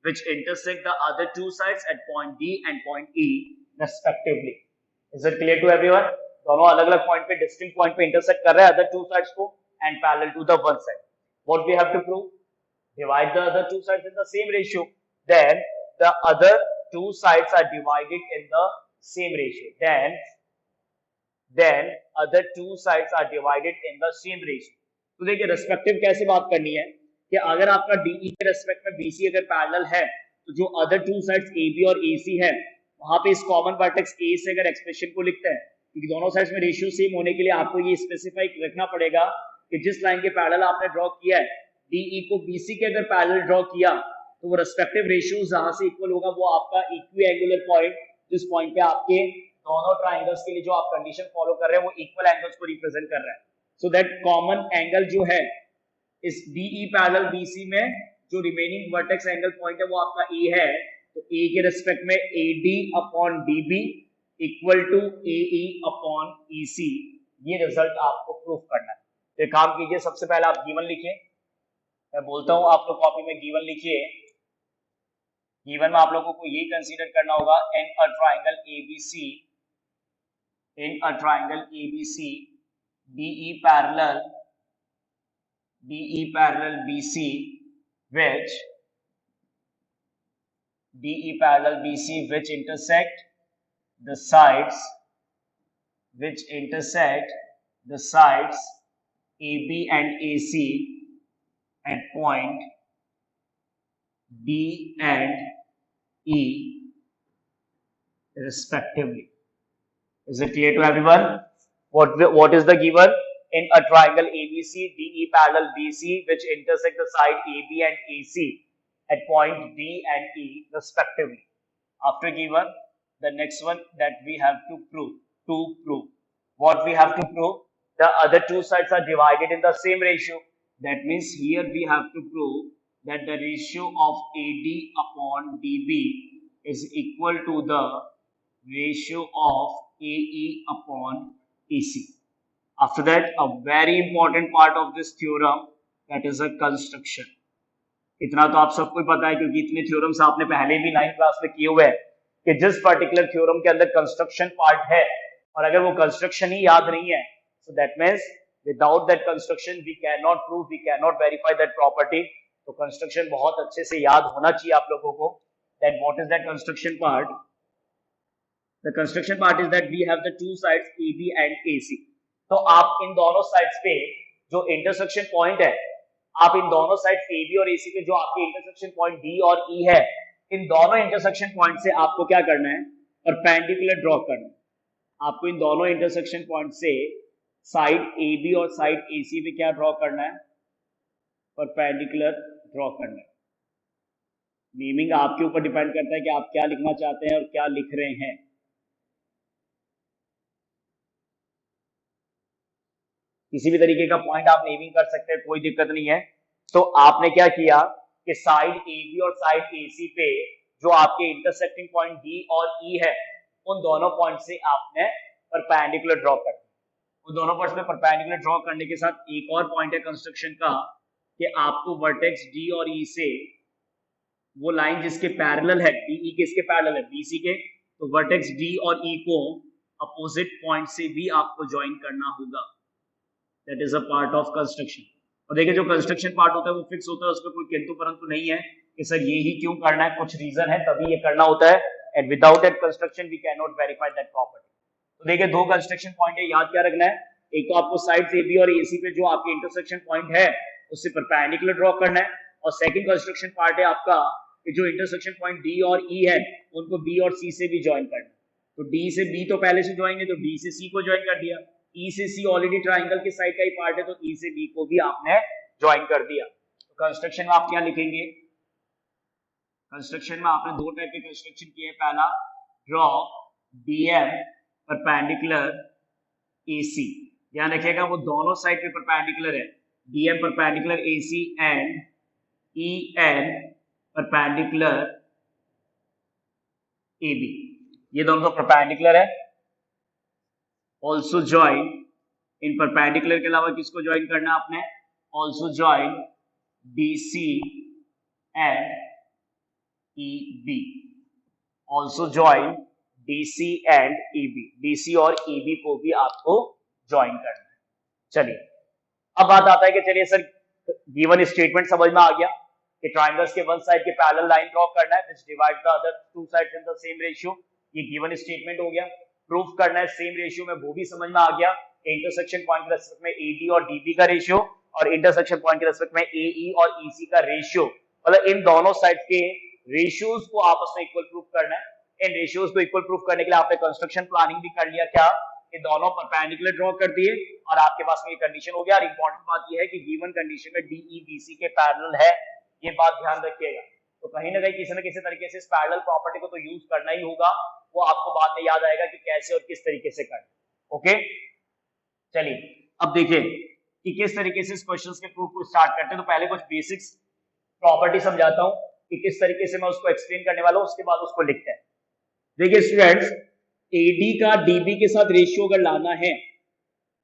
which intersect the other two sides at point D and point E respectively. Is it clear to everyone? दोनों अलग अलग पॉइंट पे, डिस्टिंक्ट पॉइंट पे इंटरसेक्ट कर रहे हैं अदर टू साइड्स को and parallel to the one side. What we have to prove? Divide the other two sides in the same ratio. Then the other two sides are divided in the same ratio. Then other two sides are divided in the same ratio. तो देखिए रेस्पेक्टिव कैसे बात करनी है कि अगर आपका DE के रेस्पेक्ट में BC अगर पैरेलल है तो जो अदर टू साइड्स AB और AC है वहां पे इस कॉमन वर्टेक्स A से अगर एक्सप्रेशन को लिखते हैं, क्योंकि दोनों साइड्स में रेशियो सेम होने के लिए आपको ये स्पेसिफाई रखना पड़ेगा कि जिस लाइन के पैरेलल आपने ड्रॉ किया है DE को BC के अगर पैरेलल ड्रॉ किया तो वो रेस्पेक्टिव रेशियो जहां से इक्वल होगा वो आपका इक्विएंगुलर पॉइंट, जिस पॉइंट पे आपके दोनों ट्राइंगल्स के लिए जो आप कंडीशन फॉलो कर रहे हैं वो इक्वल एंगल्स को रिप्रेजेंट कर रहा है. सो दैट कॉमन एंगल जो है इस DE पैरेलल BC में जो रिमेनिंग वर्टेक्स एंगल पॉइंट है वो आपका A है, तो A के रेस्पेक्ट में AD upon DB equal to AE upon EC. ये रिजल्ट आपको प्रूफ करना है. तो एक काम कीजिए, सबसे पहले आप गिवन लिखिए. मैं बोलता हूं आप लोग कॉपी में गिवन लिखिए. गिवन में आप लोगों को यही कंसीडर करना होगा in a triangle ABC DE parallel BC which intersect the sides AB and AC at point D and E respectively. Is it clear to everyone? What is the given? In a triangle ABC, DE parallel BC, which intersect the side AB and AC at point D and E respectively. After given, the next one that we have to prove. What we have to prove? The other two sides are divided in the same ratio. That means here we have to prove that the ratio of AD upon DB is equal to the ratio of AE upon EC. After that, a very important part of this theorem, that is a construction. इतना तो आप सबको पता है क्योंकि इतने थ्योरम्स आपने पहले भी 9th क्लास में किए हुए हैं कि जिस पर्टिकुलर थ्योरम के अंदर कंस्ट्रक्शन पार्ट है और अगर वो कंस्ट्रक्शन ही याद नहीं है, so that means without that construction we cannot prove, we cannot verify that property. तो कंस्ट्रक्शन बहुत अच्छे से याद होना चाहिए आप लोगों को. Then what is that construction part? The construction part is that we have the two sides AB and AC. तो आप इन दोनों साइड्स पे जो इंटरसेक्शन पॉइंट है, आप इन दोनों साइड्स AB और AC पे जो आपके इंटरसेक्शन पॉइंट D और E है, इन दोनों इंटरसेक्शन पॉइंट से आपको क्या करना है? परपेंडिकुलर ड्रॉ करना है. आपको इन दोनों इंटरसेक्शन पॉइंट से साइड AB और साइड AC पे क्या ड्रॉ करना है? परपेंडिकुलर ड्रॉ करना है. मीनिंग आपके ऊपर डिपेंड करता है कि आप क्या लिखना चाहते हैं और क्या लिख रहे हैं. किसी भी तरीके का पॉइंट आप नेमिंग कर सकते हैं, कोई दिक्कत नहीं है. तो आपने क्या किया कि साइड AB और साइड AC पे जो आपके इंटरसेक्टिंग पॉइंट D और E है, उन दोनों पॉइंट से आपने परपेंडिकुलर ड्रॉ कर दिया. उन दोनों पॉइंट्स पे परपेंडिकुलर ड्रॉ करने के साथ एक और पॉइंट है कंस्ट्रक्शन का कि आपको वर्टेक्स D और E से वो लाइन जिसके पैरेलल है, DE किसके पैरेलल है? BC के. तो वर्टेक्स D और E को अपोजिट पॉइंट से भी आपको ज्वाइन करना होगा. That is a part of construction. और देखिए जो कंस्ट्रक्शन पार्ट होता है वो फिक्स होता है, उसमें कोई किंतु परंतु नहीं है कि सर ये ही क्यों करना है, कुछ रीजन है तभी ये करना होता है. And without that construction we can not verify that property. तो देखिए दो कंस्ट्रक्शन पॉइंट है, याद क्या रखना है? एक तो आपको साइड्स AB और AC पे जो आपके इंटरसेक्शन पॉइंट है उससे परपेंडिकुलर ड्रॉ करना है. और सेकंड कंस्ट्रक्शन पार्ट है आपका कि जो इंटरसेक्शन पॉइंट D और E है उनको B और C से भी ज्वाइन करना है. तो D से B तो पहले से ज्वाइन है, तो D से C को ज्वाइन कर दिया. E से C ऑलरेडी ट्राइंगल के साइड का ही पार्ट है, तो E से B को भी आपने ज्वाइन कर दिया. तो कंस्ट्रक्शन में आप क्या लिखेंगे? कंस्ट्रक्शन में आपने दो टाइप के कंस्ट्रक्शन किए. पहला, ड्रॉ DM परपेंडिकुलर AC. ध्यान रखिएगा वो दोनों साइड पे परपेंडिकुलर है. DM perpendicular AC and EN perpendicular AB. ये दोनों तो परपेंडिकुलर है. ऑल्सो ज्वाइन इन परपेंडिकुलर के अलावा किसको ज्वाइन करना है आपने? also join DC and EB. Also join DC and EB. DC और EB को भी आपको ज्वाइन करना है. चलिए अब बात आता है कि चलिए सर गिवन स्टेटमेंट समझ में आ गया कि ट्रायंगल्स के वन साइड के पैरेलल लाइन ड्रॉ करना है which divide the other two sides in the same ratio. ये गिवन स्टेटमेंट हो गया. प्रूफ करना है सेम रेशियो में, वो भी समझ में आ गया. इंटरसेक्शन पॉइंट के रेस्पेक्ट में AD और DB का रेशियो और इंटरसेक्शन पॉइंट के रेस्पेक्ट में AE और EC का रेशियो, मतलब इन दोनों साइड के रेशियोज को आपस में इक्वल प्रूफ करना है. इन रेशियोज को इक्वल प्रूफ करने के लिए आपने कंस्ट्रक्शन प्लानिंग भी कर लिया. क्या कि दोनों परपेंडिकुलर ड्रॉ कर दिए और आपके पास में ये कंडीशन हो गया. और इंपॉर्टेंट बात ये है कि गिवन कंडीशन में DE BC के पैरेलल है, ये बात ध्यान रखिएगा. तो कहीं ना कहीं किसी न किसी तरीके से इस पैरेलल प्रॉपर्टी को तो यूज करना ही होगा. वो आपको बाद में याद आएगा कि कैसे और किस तरीके से करना. ओके चलिए अब देखिए कि किस तरीके से इस क्वेश्चंस के प्रूफ को स्टार्ट करते हैं. तो पहले कुछ बेसिक्स प्रॉपर्टी समझाता हूं कि किस तरीके से मैं उसको एक्सप्लेन करने वाला हूं, उसके बाद उसको लिखते हैं. देखिए स्टूडेंट्स, AD का DB के साथ रेशियो अगर लाना है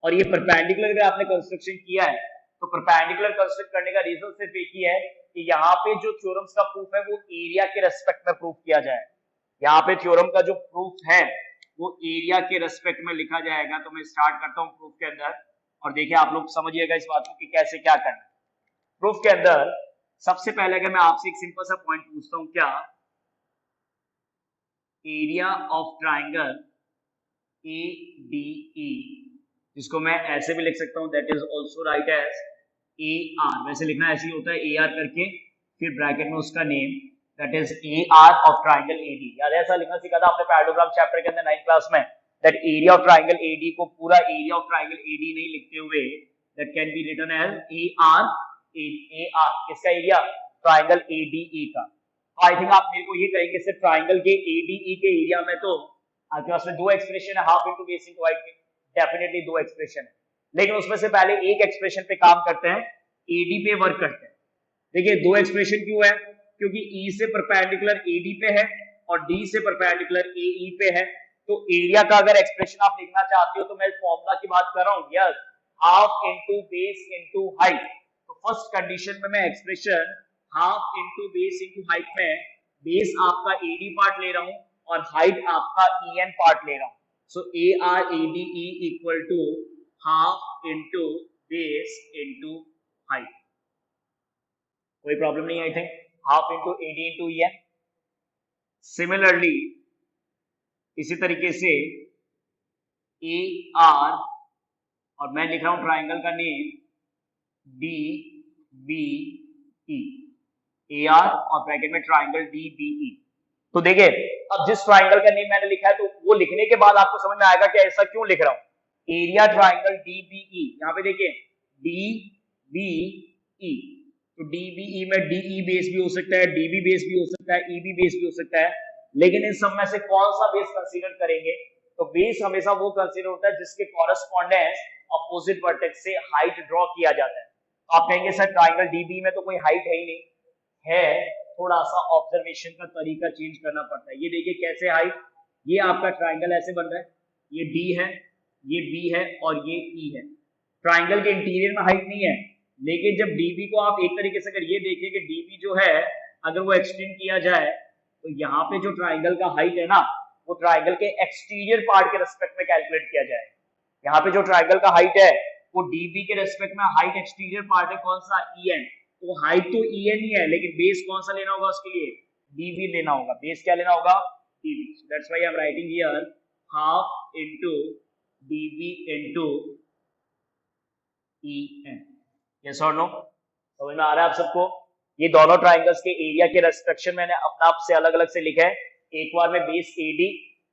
और ये परपेंडिकुलर अगर आपने कंस्ट्रक्शन किया है तो परपेंडिकुलर कंस्ट्रक्ट करने का रीजन सिर्फ एक ही है कि यहाँ पे जो थ्योरम्स का प्रूफ है वो एरिया के रेस्पेक्ट में प्रूफ किया जाए. यहाँ पे थ्योरम का जो प्रूफ है वो एरिया के रेस्पेक्ट में लिखा जाएगा. तो मैं स्टार्ट करता हूँ प्रूफ के अंदर और देखिए आप लोग समझिएगा इस बात को कि कैसे क्या करना. प्रूफ के अंदर सबसे पहले अगर मैं आपसे एक सिंपल सा पॉइंट पूछता हूँ, क्या एरिया ऑफ ट्राइंगल ADE, जिसको मैं ऐसे भी लिख सकता हूँ, that is also right as AR. वैसे लिखना ऐसे ही होता है AR करके फिर ब्रैकेट में उसका name, that is AR of triangle AD. याद है ऐसा लिखना सीखा था आपने पैरेललोग्राम चैप्टर के अंदर 9th क्लास में, that area of triangle AD को पूरा एरिया ऑफ ट्राइंगल AD नहीं लिखते हुए that can be written as AR. किसका एरिया? ट्राइंगल ADE का. आई थिंक आप मेरे को ये कहेंगे सिर्फ ट्राइंगल के ADE के एरिया में तो आपके पास में दो एक्सप्रेशन है, half into base into height के. डेफिनेटली दो एक्सप्रेशन है, लेकिन उसमें से पहले एक एक्सप्रेशन पे काम करते हैं, AD पे वर्क करते हैं. देखिए दो एक्सप्रेशन क्यों है? क्योंकि E से परपेंडिकुलर AD पे है और D से परपेंडिकुलर AE पे है. तो एरिया का अगर एक्सप्रेशन आप लिखना चाहते हो तो मैं फॉर्मूला की बात कर रहा हूं, yes, half into base into height. तो फर्स्ट कंडीशन में मैं expression half into base into height में बेस आपका AD पार्ट ले रहा हूं और हाइट आपका EN पार्ट ले रहा हूं. So ARADE equal to half into base into height. कोई प्रॉब्लम नहीं I think, half into AD into EN. Similarly इसी तरीके से AR और मैं लिख रहा हूं ट्राइंगल का नेम DBE, AR और ब्रैकेट में ट्राइंगल DBE. तो देखिए अब जिस ट्राइंगल का नेम मैंने लिखा है तो वो लिखने के बाद आपको समझ में आएगा कि ऐसा क्यों लिख रहा हूं. एरिया ट्राइंगल DBE, यहाँ पे देखिए DBE, तो DBE में DE बेस भी हो सकता है, DB बेस भी हो सकता है, EB बेस भी हो सकता है. लेकिन इन सब में से कौन सा बेस कंसीडर करेंगे? तो बेस हमेशा वो कंसीडर होता है जिसके कॉरेस्पॉन्डेंस अपोजिट वर्टेक्स से हाइट ड्रॉ किया जाता है. आप कहेंगे सर ट्राइंगल DBE में तो कोई हाइट है ही नहीं. है, थोड़ा सा ऑब्जर्वेशन का तरीका चेंज करना पड़ता है. ये देखिए कैसे हाइट, ये आपका ट्राइंगल ऐसे बन रहा है, ये D है, ये B है और ये E है. ट्राइंगल के इंटीरियर में हाइट नहीं है, लेकिन जब DB को आप एक तरीके से अगर ये देखिए कि DB जो है अगर वो एक्सटेंड किया जाए तो यहाँ पे जो ट्राइंगल का हाइट है ना वो ट्राइंगल के एक्सटीरियर पार्ट के रेस्पेक्ट में कैलकुलेट किया जाए. यहाँ पे जो ट्राइंगल का हाइट है वो DB के रेस्पेक्ट में हाइट एक्सटीरियर पार्ट है कौन सा? EN. तो हाइट तो EN ही है, लेकिन बेस कौन सा लेना होगा उसके लिए? DB लेना होगा. बेस क्या लेना होगा? DB. That's why I am writing here half into DB into EN. Yes और नो? समझ में आ रहा है आप सबको? ये दोनों ट्राइंगल्स के एरिया के रेस्ट्रिक्शन मैंने अपना आप से अलग अलग से लिखा है. एक बार में बेस AD,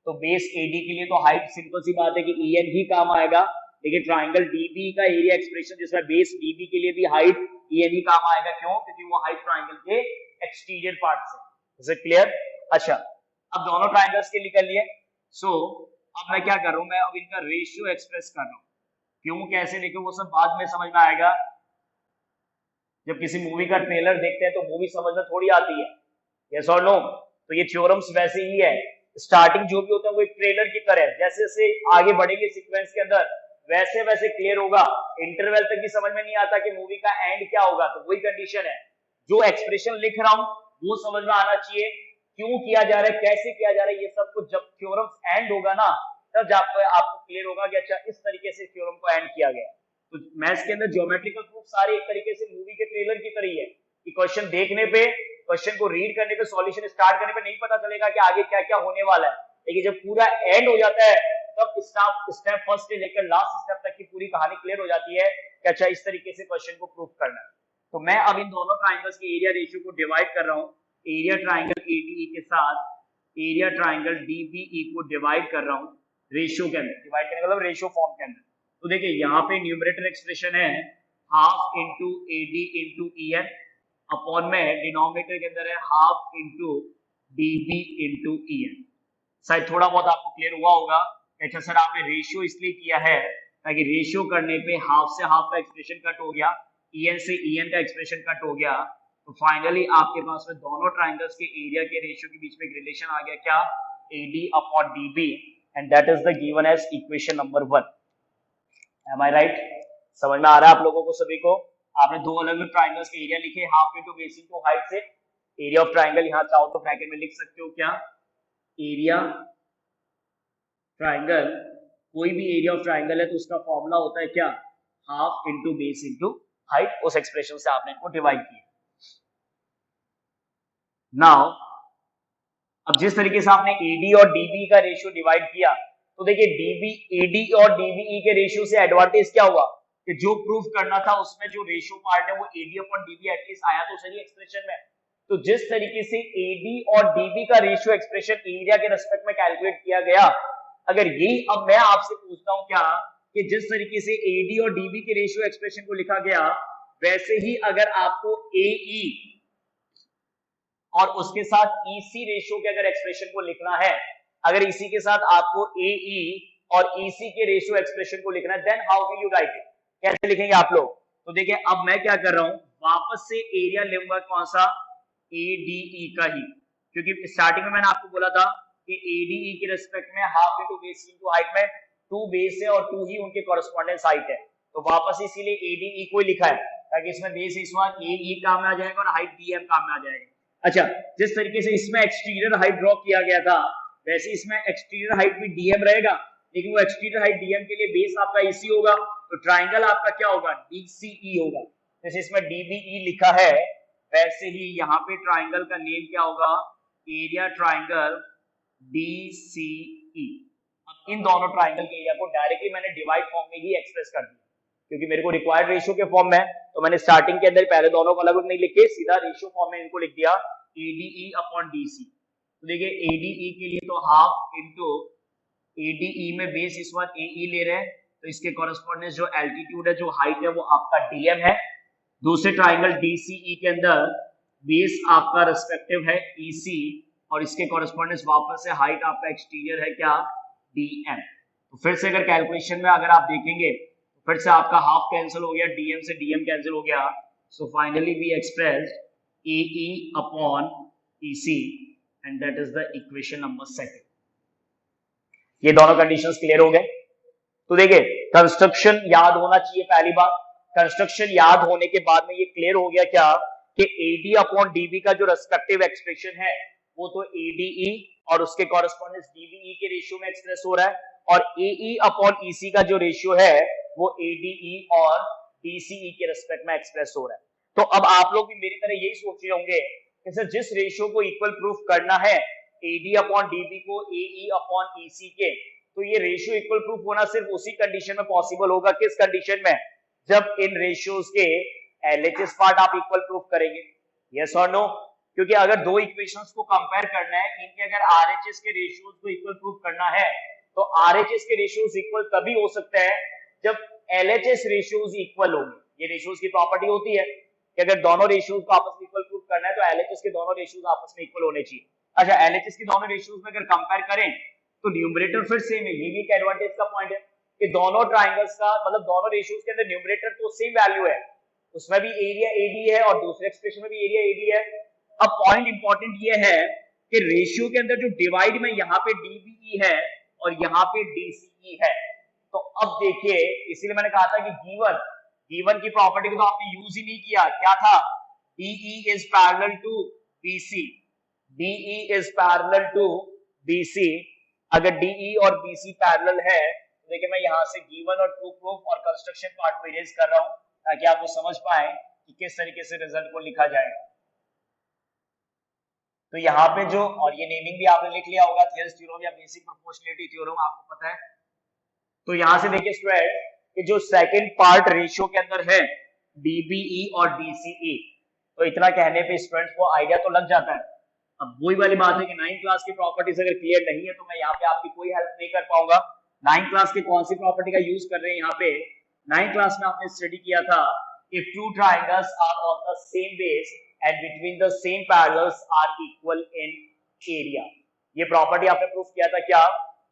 तो बेस AD के लिए तो हाइट सिंपल सी बात है कि EN ही काम आएगा, लेकिन ट्राइंगल DB का एरिया एक्सप्रेशन जिसमें बेस DB के लिए भी हाइट EN ही काम आएगा. क्यों? क्योंकि वो हाइट ट्राइंगल के एक्सटीरियर पार्ट से. Is it clear? अच्छा, अब दोनों ट्राइंगल्स के लिए कर लिए. सो अब मैं क्या कर रहा हूं, मैं अब इनका रेशियो एक्सप्रेस कर रहा हूं. क्यों कैसे लिखूं वो सब बाद में समझ में आएगा. जब किसी मूवी का ट्रेलर देखते हैं तो मूवी समझ में थोड़ी आती है, यस और नो? तो ये थ्योरम्स वैसे ही है. स्टार्टिंग जो भी होता है वो एक ट्रेलर की तरह है. जैसे जैसे आगे बढ़ेंगे सीक्वेंस के अंदर वैसे वैसे क्लियर होगा, इंटरवल तक भी समझ में नहीं आता कि मूवी का एंड क्या होगा। तो वही कंडीशन है, जो एक्सप्रेशन लिख रहा हूं वो समझ में आना चाहिए, क्यों किया जा रहा है, कैसे किया जा रहा है, ये सब कुछ जब थ्योरम एंड होगा ना, तब आपको क्लियर होगा कि अच्छा इस तरीके से थ्योरम को एंड किया गया। तो मैथ्स के अंदर ज्योमेट्रिकल प्रूफ सारे एक तरीके से मूवी के ट्रेलर की तरह ही है कि क्वेश्चन देखने पे, क्वेश्चन को रीड करने पे, सॉल्यूशन स्टार्ट करने पे नहीं पता चलेगा कि आगे क्या क्या होने वाला है, लेकिन जब पूरा एंड हो जाता है तब स्टेप फर्स्ट से लेकर लास्ट स्टेप तक की पूरी कहानी क्लियर हो जाती है कि अच्छा इस तरीके से क्वेश्चन को प्रूफ करना है। तो मैं अब इन दोनों ट्राइंगल्स के एरिया रेशियो को डिवाइड कर रहा हूं, एरिया ट्राइंगल एडीई के साथ एरिया ट्राइंगल डीबीई को डिवाइड कर रहा हूं रेशियो के अंदर, डिवाइड करने का मतलब रेशियो फॉर्म के अंदर। तो देखिए यहाँ पे न्यूमरेटर एक्सप्रेशन है half into AD into EN upon में डिनोमिनेटर के अंदर है half into DB into EN. शायद थोड़ा बहुत आपको क्लियर हुआ होगा। अच्छा सर आपने रेशियो इसलिए किया है ताकि रेशियो करने पे हाफ से हाफ का एक्सप्रेशन कट हो गया, ईएन से ईएन का एक्सप्रेशन कट हो गया, तो फाइनली आपके पास में दोनों ट्राइंगल्स के एरिया के रेशियो के बीच में एक रिलेशन आ गया, क्या, AD upon DB, and that is the given as equation number 1। Am I right? समझ में आ रहा है आप लोगों को सभी को? आपने दो अलग अलग ट्राइंगल्स के एरिया लिखे, half into base into height से एरिया ऑफ ट्राइंगल, यहां चाहो तो ब्रैकेट में लिख सकते हो क्या, एरिया ट्राइंगल, कोई भी एरिया ऑफ ट्राइंगल है तो उसका फॉर्मूला होता है क्या, half into base into height. उस एक्सप्रेशन से आपने इनको डिवाइड किया। नाउ अब जिस तरीके से आपने एडी और डीबी का रेशियो डिवाइड किया, तो देखिए डीबी, एडी और डीबीई के रेशियो से एडवांटेज क्या हुआ कि जो प्रूफ करना था उसमें जो रेशियो पार्ट है वो एडी अपॉन डीबी एटलीस्ट आया तो सही एक्सप्रेशन में। तो जिस तरीके से एडी और डीबी का रेशियो एक्सप्रेशन एरिया के रेस्पेक्ट में कैलकुलेट किया गया, अगर यही अब मैं आपसे पूछता हूं क्या कि जिस तरीके से एडी और डीबी के रेशियो एक्सप्रेशन को लिखा गया, वैसे ही अगर आपको एई और उसके साथ ईसी रेशियो के अगर एक्सप्रेशन को लिखना है, अगर इसी के साथ आपको एई और ईसी के रेशियो एक्सप्रेशन को लिखना है, then how will you write it, कैसे लिखेंगे आप लोग? तो देखिए अब मैं क्या कर रहा हूं, वापस से एरिया लूंगा कौन सा, एडीई का ही, क्योंकि स्टार्टिंग में मैंने आपको बोला था कि एडीई के रिस्पेक्ट में half into base into height में 2 बेस है और 2 ही उनके कॉरेस्पॉन्डेंस हाइट है, तो वापस इसीलिए एडीई को लिखा है ताकि इसमें बेस इस बार एई काम में आ जाएगा और हाइट डीएम काम में आ जाएगा। अच्छा, जिस तरीके से इसमें एक्सटीरियर हाइट ड्रॉ किया गया था, वैसे इसमें एक्सटीरियर हाइट भी डीएम रहेगा, लेकिन वो एक्सटीरियर हाइट डीएम के लिए बेस आपका ईसी होगा, तो ट्राइंगल आपका क्या होगा, डीसीई होगा। जैसे इसमें डीबीई लिखा है, वैसे ही यहाँ पे ट्राइंगल का नेम क्या होगा, एरिया ट्राइंगल डीसीई। अब इन दोनों ट्राइंगल के एरिया को डायरेक्टली मैंने डिवाइड फॉर्म में ही एक्सप्रेस कर दिया, क्योंकि मेरे को रिक्वायर्ड रेशियो के फॉर्म में, तो मैंने स्टार्टिंग के अंदर पहले दोनों को अलग अलग नहीं लिखे, सीधा रेशियो फॉर्म में इनको लिख दिया एडीई अपॉन डीसी। तो देखिए एडीई के लिए तो हाफ इंटू एडीई में बेस इस बार एई ले रहे हैं, तो इसके कॉरेस्पॉन्डेंस जो एल्टीट्यूड है, जो हाइट है, वो आपका डीएम है। दूसरे ट्राइंगल डीसीई के अंदर बेस आपका रिस्पेक्टिव है ईसी और इसके कॉरेस्पॉन्डेंस वापस से हाइट आपका एक्सटीरियर है क्या, डीएम। तो फिर से अगर कैलकुलेशन में अगर आप देखेंगे फिर से आपका हाफ कैंसिल हो गया, डीएम से डीएम कैंसिल हो गया, so finally we expressed AE upon EC and that is the equation number 2। ये दोनों कंडीशंस क्लियर हो गए। तो देखिए कंस्ट्रक्शन याद होना चाहिए, पहली बात कंस्ट्रक्शन याद होने के बाद में ये क्लियर हो गया क्या कि एडी अपॉन डीबी का जो रेस्पेक्टिव एक्सप्रेशन है वो तो एडीई और उसके कॉरेस्पॉन्डेंस डीबीई के रेशियो में एक्सप्रेस हो रहा है, और एई अपॉन ईसी का जो रेशियो है वो एडीई और डीसीई के रेस्पेक्ट में एक्सप्रेस हो रहा है। तो अब आप लोग भी मेरी तरह यही सोच रहे होंगे कि सर जिस रेशियो को इक्वल प्रूफ करना है एडी अपॉन डीबी को एई अपॉन ईसी के, तो ये रेशियो इक्वल प्रूफ होना सिर्फ उसी कंडीशन में पॉसिबल होगा, किस कंडीशन में, जब इन रेशियोज के एलएचएस पार्ट आप इक्वल प्रूफ करेंगे, यस और नो? क्योंकि अगर दो इक्वेशंस को कंपेयर करना है, इनके अगर आरएचएस के रेशियोज को इक्वल प्रूफ करना है, तो आरएचएस के रेशियोज इक्वल तभी हो सकता है जब एलएचएस रेशियोज इक्वल होंगे। ये रेशियोज की प्रॉपर्टी होती है कि अगर दोनों रेशियोज को आपस में इक्वल प्रूफ करना है तो एलएचएस के दोनों रेशियोज आपस में इक्वल होने चाहिए। अच्छा, एलएचएस के दोनों रेशियोज में अगर कंपेयर करें तो न्यूमरेटर फिर सेम है, ये भी एक एडवांटेज का पॉइंट है कि दोनों ट्राइंगल्स का मतलब दोनों रेशियोज के अंदर न्यूमरेटर तो सेम वैल्यू है, उसमें भी एरिया एडी है और दूसरे एक्सप्रेशन में भी एरिया एडी है। अब पॉइंट इंपॉर्टेंट ये है कि रेशियो के अंदर जो डिवाइड में यहाँ पे डीबीई है और यहाँ पे डीसीई है, तो अब देखिए, इसीलिए मैंने कहा था कि गिवन की प्रॉपर्टी को तो आपने यूज ही नहीं किया। क्या था? DE is parallel to BC, DE is parallel to BC। अगर DE और BC पैरेलल है तो देखिए, मैं यहां से गिवन और ट्रू प्रूफ और कंस्ट्रक्शन पार्ट को इरेज कर रहा हूं ताकि आप वो समझ पाए कि किस तरीके से रिजल्ट को लिखा जाएगा। तो यहाँ पे जो, और ये नेमिंग भी आपने लिख लिया होगा, थियरम्स थ्योरम या बेसिक प्रोपोर्शनलिटी थ्योरम, आपको पता है। तो यहां से देखिए स्टूडेंट कि जो सेकंड पार्ट रेशियो के अंदर है DBE और DCE, तो इतना कहने पे स्टूडेंट्स को आइडिया तो लग जाता है। अब वही वाली बात है कि 9th क्लास की प्रॉपर्टीज अगर क्लियर नहीं है तो मैं यहाँ पे आपकी कोई हेल्प नहीं कर पाऊंगा। 9th क्लास की कौन सी प्रॉपर्टी का यूज कर रहे हैं यहाँ पे? 9th क्लास में आपने स्टडी किया था, if two triangles are on the same base and between the same parallels are equal in area. ये प्रॉपर्टी आपने प्रूफ किया था क्या?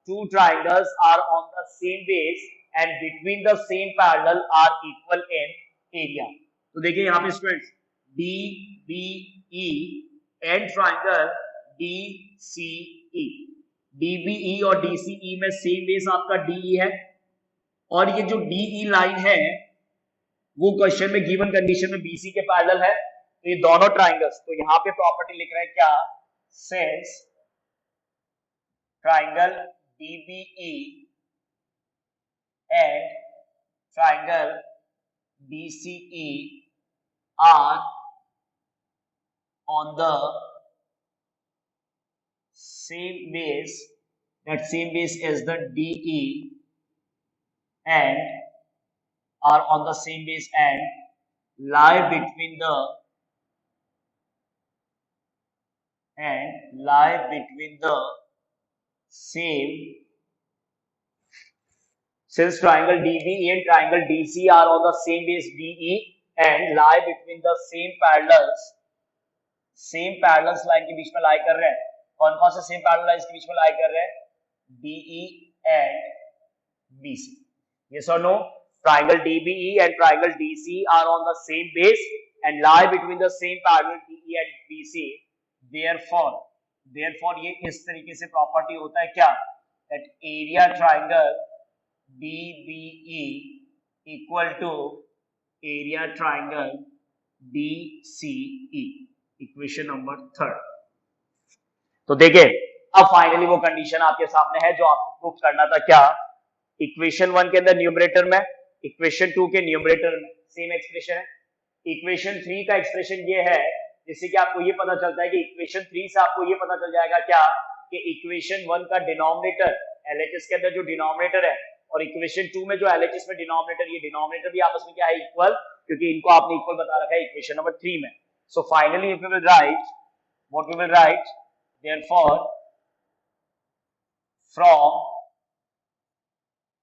Two triangles are on the same base and between the same parallel are equal in area। तो देखिए यहाँ पे students DBE and triangle DCE, DBE और DCE में सेम बेस आपका DE है, और ये जो DE लाइन है वो क्वेश्चन में गिवन कंडीशन में BC के पैरेलल है। तो ये दोनों ट्राइंगल्स, तो यहाँ पे प्रॉपर्टी लिख रहे हैं क्या? Since triangle DBE and triangle DCE are on the same base, that same base is the DE, and are on the same base and lie between the same, since triangle DBE and triangle DC are on the same base DE and lie between the same parallels line के बीच में लाई कर रहे हैं। कौन कौन से सेम पैरेलल लाइंस के बीच में लाई कर रहे हैं? DE and BC। Yes or no? Triangle DBE and triangle DC are on the same base and lie between the same parallel DE and BC। Therefore ये इस तरीके से प्रॉपर्टी होता है क्या? That area triangle DBE equal to area triangle DCE, equation number 3। तो देखिए अब फाइनली वो कंडीशन आपके सामने है जो आपको प्रूफ करना था। क्या? इक्वेशन 1 के अंदर न्यूमरेटर में, इक्वेशन 2 के न्यूमरेटर में सेम एक्सप्रेशन है। इक्वेशन 3 का एक्सप्रेशन ये है, जिससे कि आपको ये पता चलता है कि इक्वेशन 3 से आपको ये पता चल जाएगा क्या कि इक्वेशन 1 का डिनोमिनेटर LHS के अंदर जो डिनोमिनेटर है और इक्वेशन 2 में जो LHS में डिनोमिनेटर, ये डिनोमिनेटर भी आपस में क्या है? इक्वल, क्योंकि इनको आपने इक्वल बता रखा है इक्वेशन नंबर 3 में। So finally if we will write, what we will write, therefore from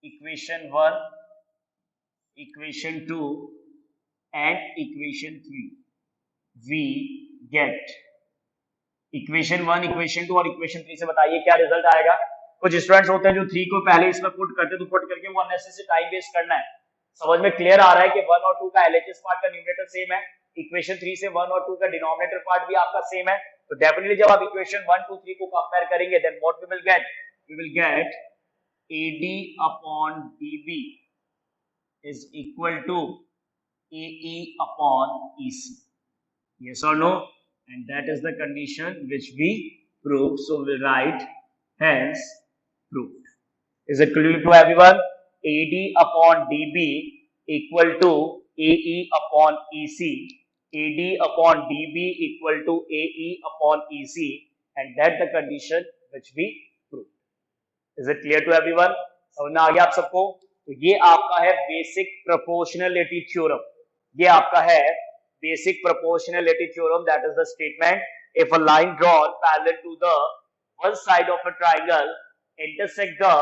equation 1, equation 2 and equation 3 we get equation 1, equation 2 और इक्वेशन 3 से बताइए क्या रिजल्ट आएगा। कुछ स्टूडेंट्स होते हैं जो 3 को पहले इसमें पुट करते, तो पुट करके वो अननेसेसरी टाइम वेस्ट करना है। समझ में क्लियर आ रहा है कि 1 और 2 का LHS पार्ट का न्यूमरेटर सेम है, इक्वेशन 3 से 1 और 2 का डिनोमिनेटर पार्ट भी आपका सेम है। तो डेफिनेटली जब आप इक्वेशन 1, 2, 3 को कंपेयर करेंगे, then what we will get? We will get AD upon DB is equal to AE upon EC। Yes or no? And that is the condition which we prove. So we write hence proved. Is it clear to everyone? AD upon DB equal to AE upon EC. AD upon DB equal to AE upon EC, and that the condition which we proved. Is it clear to everyone? समझ में आ गया आप सबको? तो ये आपका है बेसिक प्रोपोर्शनलिटी थ्योरम। ये आपका है basic proportionality theorem, that is the statement if a line drawn parallel to the one side of a triangle intersect the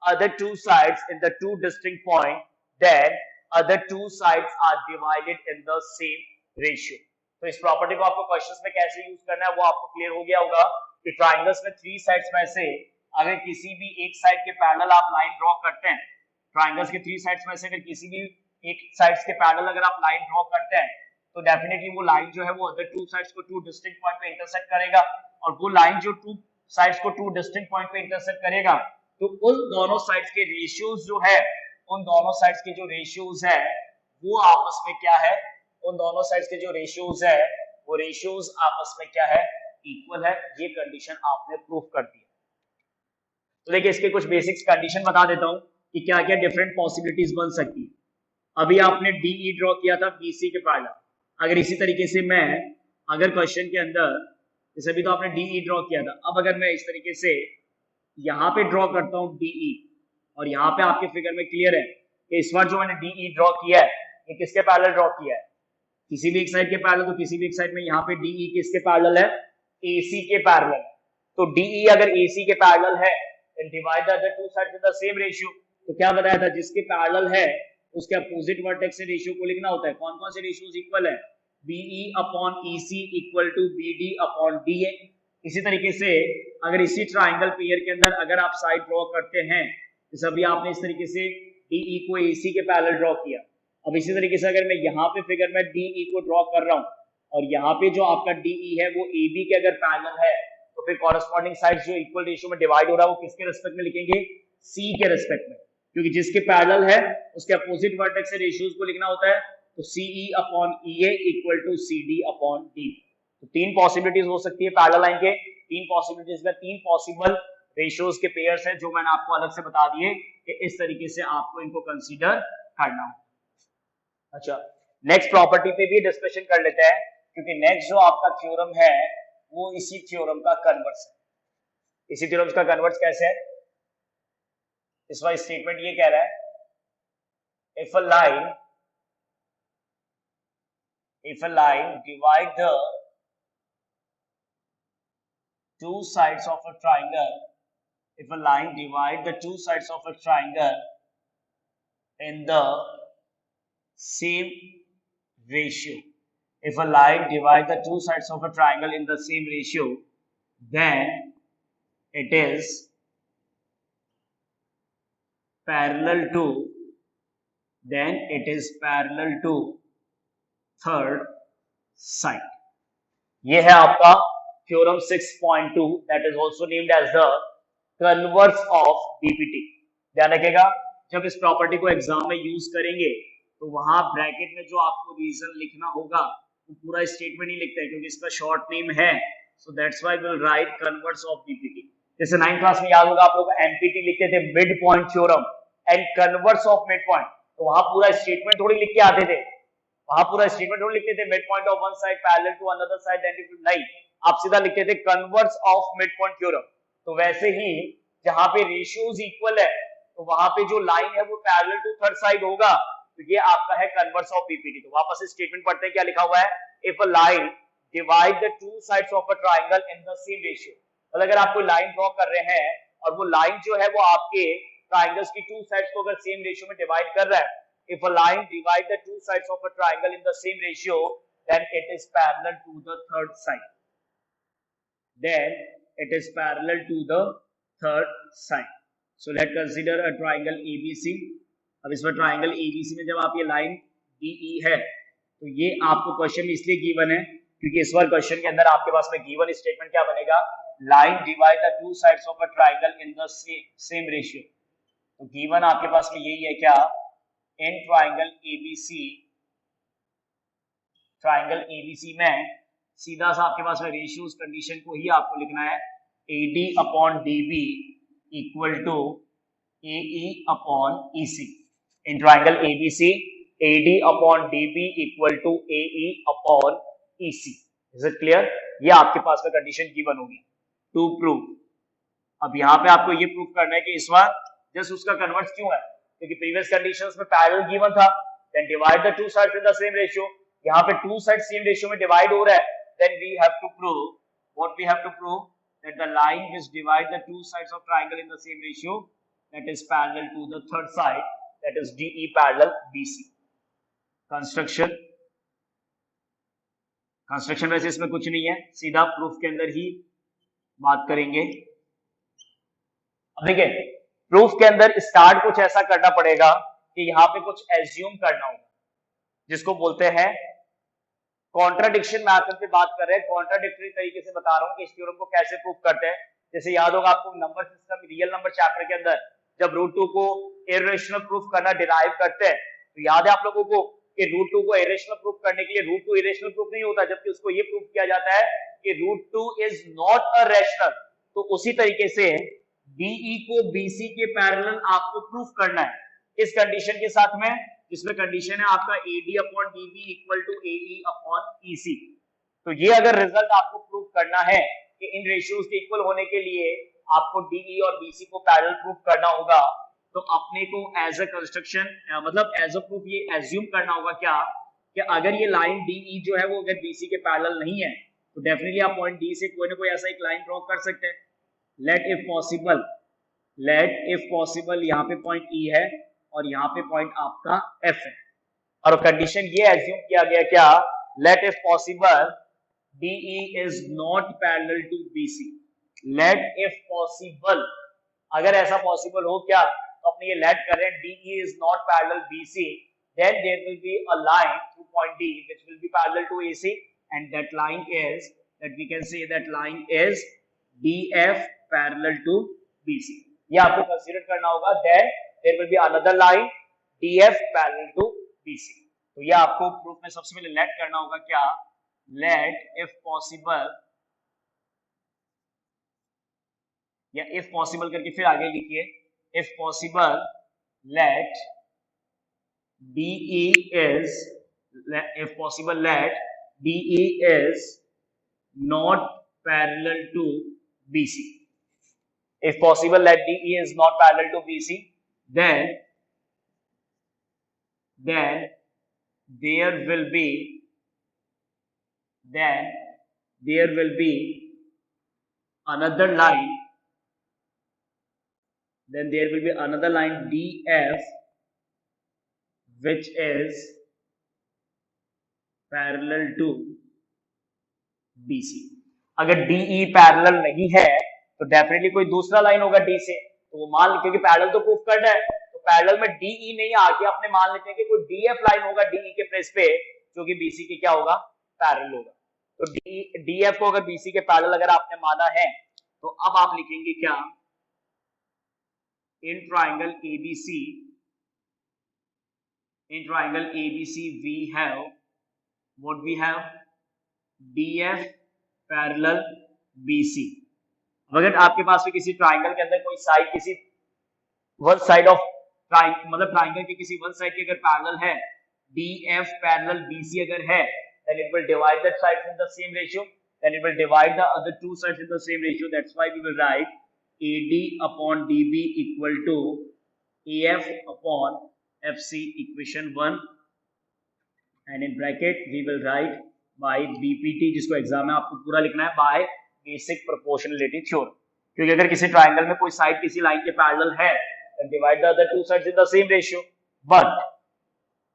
other two sides in the two distinct point, then other two sides are divided in the same ratio। तो इस प्रॉपर्टी को आपको क्वेश्चंस में कैसे यूज करना है वो आपको क्लियर हो गया होगा कि ट्राइंगल्स में 3 साइड्स में से अगर किसी भी एक साइड के पैरेलल आप लाइन ड्रॉ करते हैं, ट्राइंगल्स के 3 साइड्स में से अगर किसी भी एक साइड्स के पैरेलल अगर आप लाइन ड्रॉ करते हैं तो डेफिनेटली वो लाइन जो है वो अदर टू साइड्स को 2 डिस्टिंक्ट पॉइंट पे इंटरसेक्ट करेगा, और वो लाइन जो 2 साइड्स को 2 डिस्टिंक्ट पॉइंट पे इंटरसेक्ट करेगा तो उन दोनों साइड्स के रेशियोज जो है, उन दोनों साइड्स के जो रेशियोज है वो आपस में क्या है, उन दोनों साइड्स के जो रेशियोज है वो रेशियोज आपस में क्या है, इक्वल है। ये कंडीशन आपने प्रूफ कर दी। तो देखिए इसके कुछ बेसिक्स कंडीशन बता देता हूं कि क्या क्या डिफरेंट पॉसिबिलिटीज बन सकती है। अभी आपने डीई ड्रॉ किया था बीसी के पैरेलल, अगर इसी तरीके से मैं अगर क्वेश्चन के अंदर जैसे अभी तो आपने डीई ड्रॉ किया था, अब अगर मैं इस तरीके से यहाँ पे ड्रॉ करता हूँ डीई और यहाँ पे आपके फिगर में क्लियर है कि इस बार जो मैंने डीई ड्रॉ किया है ये किसके पैरेलल ड्रॉ किया है, किसी भी एक साइड के पैरेलल, तो किसी भी एक साइड में यहाँ पे डीई किसके पैरेलल है, एसी के पैरेलल। तो डीई अगर एसी के पैरेलल है then divide the other two sides with the same ratio। तो क्या बताया था, जिसके पैरेलल है उसके अपोजिट वर्टेक्स से रेशियो को लिखना होता है। कौन कौन से रेशियोज इक्वल है, BE upon EC equal to BD upon DA. इसी तरीके से अगर इसी ट्राइंगल पेयर के अंदर अगर आप साइड ड्रॉ करते हैं, जैसे अभी आपने इस तरीके से डीई को एसी के पैरेलल ड्रॉ किया, अब इसी तरीके से अगर मैं यहाँ पे फिगर में डीई को ड्रॉ कर रहा हूँ और यहाँ पे जो आपका डीई है वो एबी के अगर पैरेलल है, तो फिर कॉरेस्पॉन्डिंग साइड्स जो इक्वल रेशियो में डिवाइड हो रहा है वो किसके रिस्पेक्ट में लिखेंगे, सी के रिस्पेक्ट में, क्योंकि जिसके पैरेलल है उसके अपोजिट वर्टेक्स से रेशियोज को लिखना होता है। तो CE upon EA equal to CD upon D. तो तीन पॉसिबिलिटीज हो सकती है पैरेलल लाइन के, तीन पॉसिबिलिटीज में तीन पॉसिबल रेशियोज के पेयर्स हैं जो मैंने आपको अलग से बता दिए कि इस तरीके से आपको इनको कंसीडर करना हो। अच्छा, नेक्स्ट प्रॉपर्टी पे भी डिस्कशन कर लेते हैं, क्योंकि नेक्स्ट जो आपका थ्योरम है वो इसी थ्योरम का कन्वर्स है। इसी थ्योरम का कन्वर्स कैसे है, इस बार स्टेटमेंट ये कह रहा है, if a line divide the two sides of a triangle, if a line divide the two sides of a triangle in the same ratio, if a line divide the two sides of a triangle in the same ratio, then it is parallel to third side। ये है आपका theorem 6.2 that is also named as the converse of BPT। ध्यान रखिएगा, जब इस प्रॉपर्टी को एग्जाम में यूज करेंगे तो वहां ब्रैकेट में जो आपको रीजन लिखना होगा वो पूरा स्टेटमेंट ही लिखते हैं, क्योंकि इसका शॉर्ट नेम है, so that's why will write converse of BPT. जैसे 9th क्लास में याद होगा आप लोग एमपीटी लिखते थे, mid point theorem and converse of mid point, तो वहां पूरा स्टेटमेंट थोड़ी लिख के आते थे, वहां पूरा स्टेटमेंट थोड़ी लिखते थे mid point of one side parallel to another side, नहीं, आप सीधा लिखते थे converse of mid point theorem. तो वैसे ही जहां पे रेशियोज इक्वल है तो वहां पे जो लाइन है वो पैरेलल टू थर्ड साइड होगा, तो ये आपका है कन्वर्स ऑफ बीपीटी। तो वापस स्टेटमेंट पढ़ते हैं, क्या लिखा हुआ है, if a line divide the two sides of a triangle in the same ratio. मतलब अगर आप कोई लाइन ड्रॉ कर रहे हैं और वो लाइन जो है वो आपके ट्रायंगल्स की टू साइड्स को अगर सेम रेशियो में डिवाइड कर रहा है, if a line divide the two sides of a triangle in the same ratio, then it is parallel to the third side, then it is parallel to the third side। So let's consider a triangle ABC। अब इसमें ट्राइंगल ABC में जब आप ये लाइन DE है तो ये आपको क्वेश्चन में इसलिए गिवन है क्योंकि इस बार क्वेश्चन के अंदर आपके पास में गिवन स्टेटमेंट क्या बनेगा, line divide the two sides of a triangle in the same ratio. तो गिवन आपके पास में यही है क्या, इन ट्राइंगल ABC में सीधा सा आपके पास में रेशियोज कंडीशन को ही आपको लिखना है, AD upon DB equal to AE upon EC। In triangle ABC AD upon DB equal to AE upon EC। Is it clear? ये आपके पास में कंडीशन गिवन होगी टू प्रूव। अब यहाँ पे आपको ये प्रूव करना है कि इस बार जस्ट उसका कन्वर्स क्यों है, क्योंकि प्रीवियस कंडीशंस में पैरेलल गिवन था, then divide the two sides in the same ratio. यहाँ पे टू साइड सेम रेशियो में डिवाइड हो रहा है, then we have to prove, what we have to prove, that the line which divide the two sides of triangle in the same ratio that is parallel to the third side, that is DE parallel BC। Construction वैसे इसमें कुछ नहीं है, सीधा प्रूफ के अंदर ही बात करेंगे। अब देखिए प्रूफ के अंदर स्टार्ट कुछ ऐसा करना पड़ेगा कि यहाँ पे कुछ एज्यूम करना होगा, जिसको बोलते हैं कॉन्ट्राडिक्शन। मैथड पे बात कर रहे हैं, कॉन्ट्राडिक्टरी तरीके से बता रहा हूं कि इस थ्योरम को कैसे प्रूफ करते हैं। जैसे याद होगा आपको number system real number chapter के अंदर जब रूट 2 को इरेशनल प्रूफ करना डिराइव करते हैं तो याद है आप लोगों को कि रूट 2 को इरेशनल प्रूफ करने के लिए रूट 2 इरेशनल प्रूफ नहीं होता, जबकि उसको ये प्रूफ किया जाता है कि root 2 is not a rational. तो उसी तरीके से बीई को बीसी के पैरेलल आपको प्रूफ करना है इस कंडीशन के साथ में, जिसमें कंडीशन है आपका AD upon DB equal to AE upon EC. तो ये अगर रिजल्ट आपको प्रूफ करना है कि इन रेशियोज के इक्वल होने के लिए आपको डीई और बीसी को पैरेलल प्रूफ करना होगा, तो अपने को एज अ कंस्ट्रक्शन मतलब एज अ प्रूफ ये एज्यूम करना होगा क्या कि अगर ये लाइन डीई जो है वो अगर बीसी के पैरेलल नहीं है तो डेफिनेटली आप पॉइंट डी से कोई ना कोई ऐसा एक लाइन ड्रॉ कर सकते हैं। लेट इफ पॉसिबल यहाँ पे पॉइंट ई है और यहाँ पे पॉइंट आपका एफ है, और कंडीशन ये एज्यूम किया गया क्या, let if possible DE is not parallel to BC. Let if possible, अगर ऐसा पॉसिबल हो क्या तो अपने ये लेट कर रहे हैं DE is not parallel BC, then there will be a line through point D which will be parallel to AC, and that line is that we can say that line is DF parallel to BC. ये आपको कंसीडर करना होगा, then there will be another line DF parallel to BC. तो ये आपको प्रूफ में सबसे पहले लेट करना होगा क्या, let if possible, या if possible करके फिर आगे लिखिए if possible let DE is if possible let DE is not parallel to BC. If possible let DE is not parallel to BC, then there will be another line, DF which is parallel to BC. अगर DE पैरेलल नहीं है तो डेफिनेटली कोई दूसरा लाइन होगा D से, तो वो मान क्योंकि पैरेलल तो प्रूफ करना है तो पैरेलल में DE नहीं आके अपने मान लेते हैं कि कोई DF लाइन होगा DE के प्लेस पे जो कि BC के क्या होगा, पैरेलल होगा। तो DF को अगर BC के पैरेलल अगर आपने माना है तो अब आप लिखेंगे क्या, इन triangle ABC we have what we have DF parallel BC। अगर आपके पास भी किसी ट्राइंगल के अंदर कोई साइड किसी वन साइड ऑफ मतलब ट्राइंगल के किसी वन साइड के अगर पैरेलल है DF पैरेलल BC अगर है, then it will divide that sides in the same ratio, then it will divide the other two sides in the same ratio. That's why we will write AD upon DB equal to AF upon FC equation 1, and in bracket we will write by BPT, जिसको एग्जाम में आपको पूरा लिखना है, by basic proportionality theorem। क्योंकि अगर किसी ट्राइंगल में कोई साइड किसी लाइन के पैरेलल है then divide the other two sides in the same ratio, but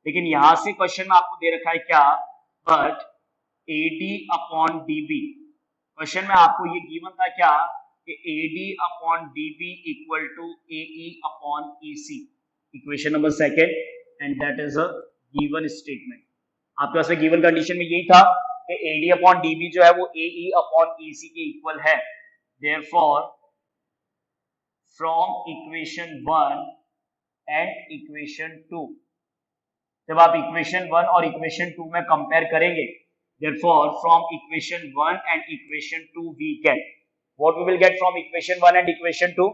लेकिन यहां से क्वेश्चन में आपको दे रखा है क्या, but AD upon DB, question में आपको ये गिवन था क्या कि AD upon DB equal to AE upon EC, equation number second, and that is a given statement. आपके पास में गिवन कंडीशन में यही था कि AD अपॉन DB जो है वो AE अपॉन EC के इक्वल है, therefore from equation 1 and equation 2, जब आप इक्वेशन 1 और इक्वेशन 2 में कंपेयर करेंगे, therefore from equation 1 and equation 2 we get what we will get from equation 1 and equation 2,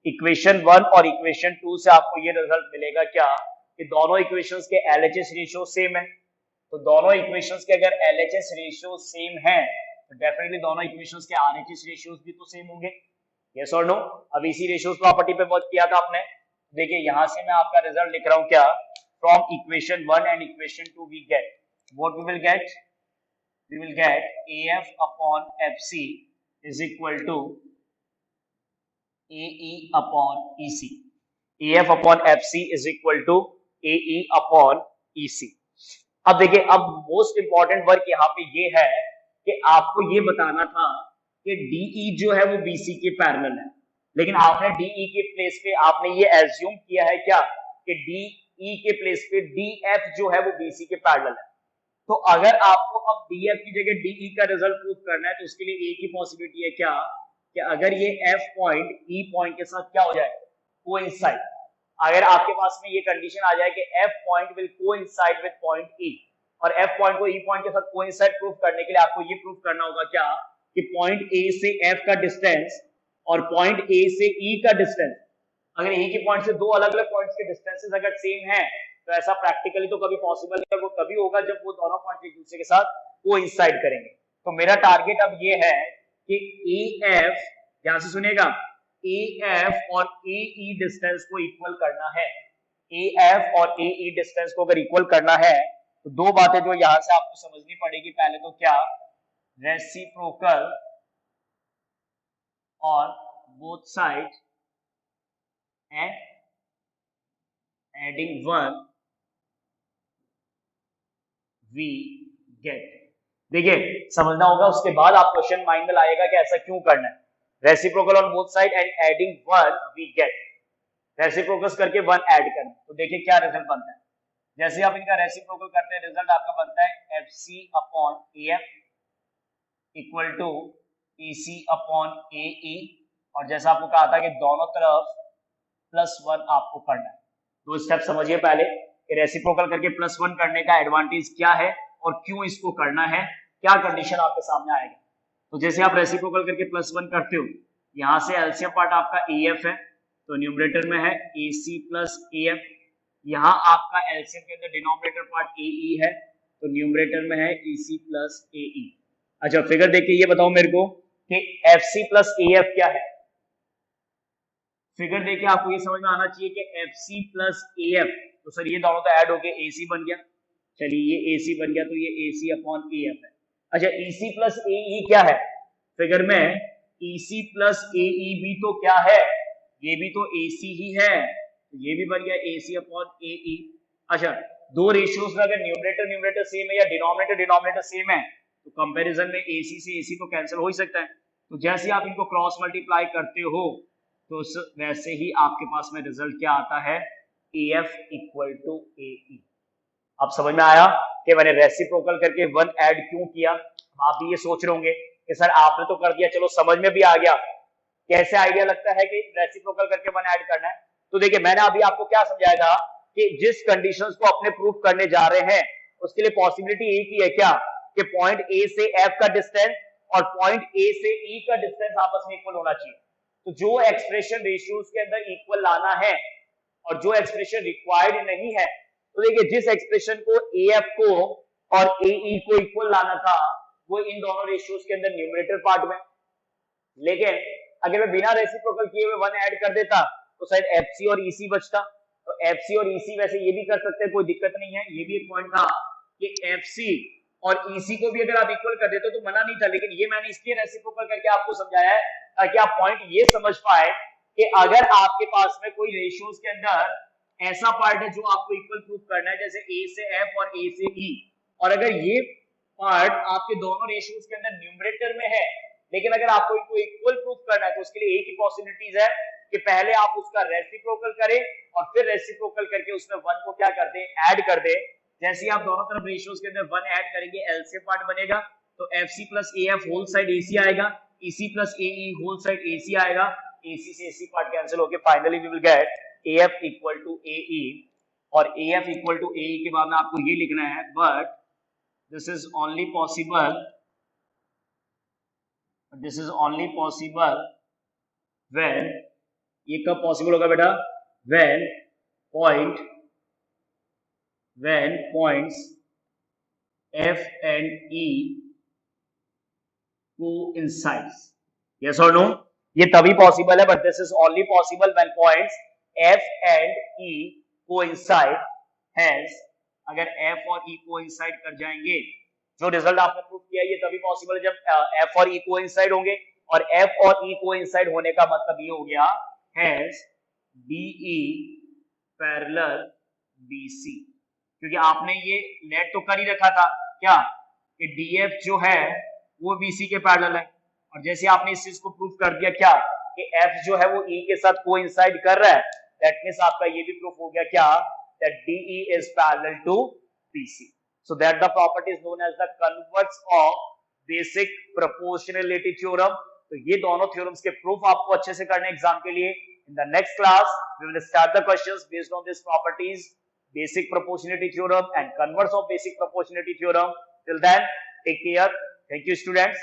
equation 1 और इक्वेशन 2 से आपको ये रिजल्ट मिलेगा क्या कि दोनों इक्वेशंस के LHS रेशियो सेम है। तो दोनों इक्वेशंस के अगर LHS रेशियो सेम है तो डेफिनेटली दोनों इक्वेशंस के RHS रेशियोज भी तो सेम होंगे, यस और नो। अब इसी रेशियोज प्रॉपर्टी पे वर्क किया था आपने, देखिए यहां से मैं आपका रिजल्ट लिख रहा हूं क्या, from equation 1 and equation 2 we get what we will get AF upon FC is equal to AE upon EC, AF upon FC is equal to AE upon EC। अब देखिए, अब मोस्ट इंपॉर्टेंट वर्क यहाँ पे ये है कि आपको ये बताना था कि DE जो है वो BC के पैरेलल है, लेकिन आपने DE के प्लेस पे आपने ये एज्यूम किया है क्या कि DE के प्लेस पे DF जो है वो BC के पैरेलल है। तो अगर आपको अब DF की जगह DE का रिजल्ट प्रूव करना है तो उसके लिए एक ही पॉसिबिलिटी है क्या कि अगर ये F पॉइंट E पॉइंट के साथ क्या हो जाए, कोइंसाइड, अगर आपके पास में ये कंडीशन आ जाए कि F point will coincide with point E और F पॉइंट को E पॉइंट के साथ कोइंसाइड प्रूफ करने के लिए आपको ये प्रूफ करना होगा क्या, कि पॉइंट A से F का डिस्टेंस और पॉइंट A से E का डिस्टेंस, अगर एक ही पॉइंट से दो अलग अलग पॉइंट्स के डिस्टेंसेस अगर सेम है तो ऐसा प्रैक्टिकली तो कभी पॉसिबल नहीं है, वो कभी होगा जब वो दोनों पॉइंट एक दूसरे के साथ कोइंसाइड करेंगे। तो मेरा टारगेट अब ये है कि EF, ध्यान से सुनिएगा, EF और AE डिस्टेंस को इक्वल करना है। AF और AE डिस्टेंस को अगर इक्वल करना है तो दो बातें जो यहां से आपको समझनी पड़ेगी, पहले तो क्या, रेसिप्रोकल और both side and adding one we get. देखिए समझना होगा, उसके बाद आप क्वेश्चन माइंड में लाएगा कि ऐसा क्यों करना है। Reciprocal on both side and adding one we get, reciprocal करके वन ऐड करना, तो देखिए क्या रिजल्ट बनता है। जैसे आप इनका रेसिप्रोकल करते हैं, रिजल्ट आपका बनता है FC upon AF equal to EC upon AE, और जैसा आपको कहा था कि दोनों तरफ +1 आपको करना है। दो स्टेप समझिए पहले, रेसिप्रोकल करके +1 करने का एडवांटेज क्या है और क्यों इसको करना है, क्या कंडीशन आपके सामने आएगा। तो जैसे आप रेसिप्रोकल करके +1 करते हो, यहां से एलसीएम पार्ट आपका AF है, तो न्यूमरेटर में है AC प्लस AF, यहाँ आपका एलसीएम के अंदर डिनोमिनेटर पार्ट AE है, तो न्यूमरेटर में है EC प्लस AE। अच्छा फिगर देख के ये बताओ मेरे को कि FC प्लस AF क्या है। फिगर देख के आपको ये समझ में आना चाहिए कि FC प्लस AF, तो सर ये दोनों तो ऐड हो गए, AC बन गया, चलिए ये AC बन गया, तो ये AC अपॉन AF है। अच्छा EC प्लस AE क्या है, फिगर में EC प्लस AE भी तो क्या है, ये भी तो AC ही है, ये भी बन गया AC अपॉन AE। अच्छा दो रेशियोज में अगर न्यूमरेटर न्यूमरेटर सेम है या डिनोमिनेटर डिनोमिनेटर सेम है तो कंपैरिजन में AC से AC तो कैंसिल हो ही सकता है। तो जैसे आप इनको क्रॉस मल्टीप्लाई करते हो तो वैसे ही आपके पास में रिजल्ट क्या आता है, AF इक्वल टू AE। अब समझ में आया कि मैंने रेसिप्रोकल करके वन ऐड क्यों किया। आप भी ये सोच रहे होंगे कि सर आपने तो कर दिया, चलो समझ में भी आ गया, कैसे आइडिया लगता है कि रेसिप्रोकल करके वन ऐड करना है। तो देखिए मैंने अभी आपको क्या समझाया था कि जिस कंडीशंस को अपने प्रूफ करने जा रहे हैं उसके लिए पॉसिबिलिटी एक ही है क्या, कि पॉइंट A से F का डिस्टेंस और पॉइंट A से E का डिस्टेंस आपस में इक्वल होना चाहिए। तो जो एक्सप्रेशन रेशियोज के अंदर इक्वल लाना है और जो एक्सप्रेशन रिक्वायर्ड नहीं है, तो देखिए जिस एक्सप्रेशन को AF को और AE को इक्वल लाना था वो इन दोनों रेशियोज के अंदर न्यूमरेटर पार्ट में, लेकिन अगर मैं बिना रेसिप्रोकल किए हुए वन ऐड कर देता तो शायद FC और EC बचता। तो FC और EC वैसे ये भी कर सकते हैं, कोई दिक्कत नहीं है, ये भी एक पॉइंट था कि FC और EC को भी अगर आप इक्वल कर देते तो मना नहीं था, लेकिन ये मैंने इसलिए रेसिप्रोकल करके आपको समझाया है ताकि आप पॉइंट ये समझ पाए कि अगर आपके पास में कोई रेशियोज के अंदर ऐसा पार्ट है जो आपको इक्वल प्रूफ करना है, जैसे A से F और A से E, और अगर ये पार्ट आपके दोनों रेशियोज के अंदर न्यूमरेटर में है, लेकिन अगर आपको इनको इक्वल प्रूफ करना है तो उसके लिए एक ही पॉसिबिलिटीज है कि पहले आप उसका रेसिप्रोकल करें और फिर रेसिप्रोकल करके उसमें वन को क्या कर दें, ऐड कर दें। जैसे आप दोनों तरफ रेशियोज के अंदर वन ऐड करेंगे एलसीएम पार्ट बनेगा, तो FC plus AF whole side AC आएगा, EC plus AE whole side AC आएगा, AC से AC पार्ट कैंसिल होके finally we will get AF equal to AE, और AF इक्वल टू AE के बाद में आपको ये लिखना है but this is only possible when, ये कब पॉसिबल होगा बेटा, when points F and E coincides, yes or no, ये तभी पॉसिबल है, but this is only possible when points F and E coincide। Hence अगर F और E coincide कर जाएंगे, जो रिजल्ट आपने प्रूव किया ये तभी पॉसिबल है जब F और E coincide होंगे, और F और E coincide होने का मतलब ये हो गया hence DE पैरेलल BC, क्योंकि आपने ये नेट तो कर ही रखा था क्या कि DF जो है वो BC के पैरेलल है, और जैसे आपने इस चीज को प्रूव कर दिया क्या कि F जो है वो E के साथ कोइंसाइड कर रहा है, दैट मींस आपका ये भी प्रूफ हो गया क्या, that DE is parallel to BC, so that the property is known as the converse of basic proportionality theorem। तो ये दोनों थ्योरम्स के प्रूफ आपको अच्छे से करने एग्जाम के लिए. In the next class we will start the questions based on this properties, basic proportionality theorem and converse of basic proportionality theorem. Till then, take care. Thank you, students.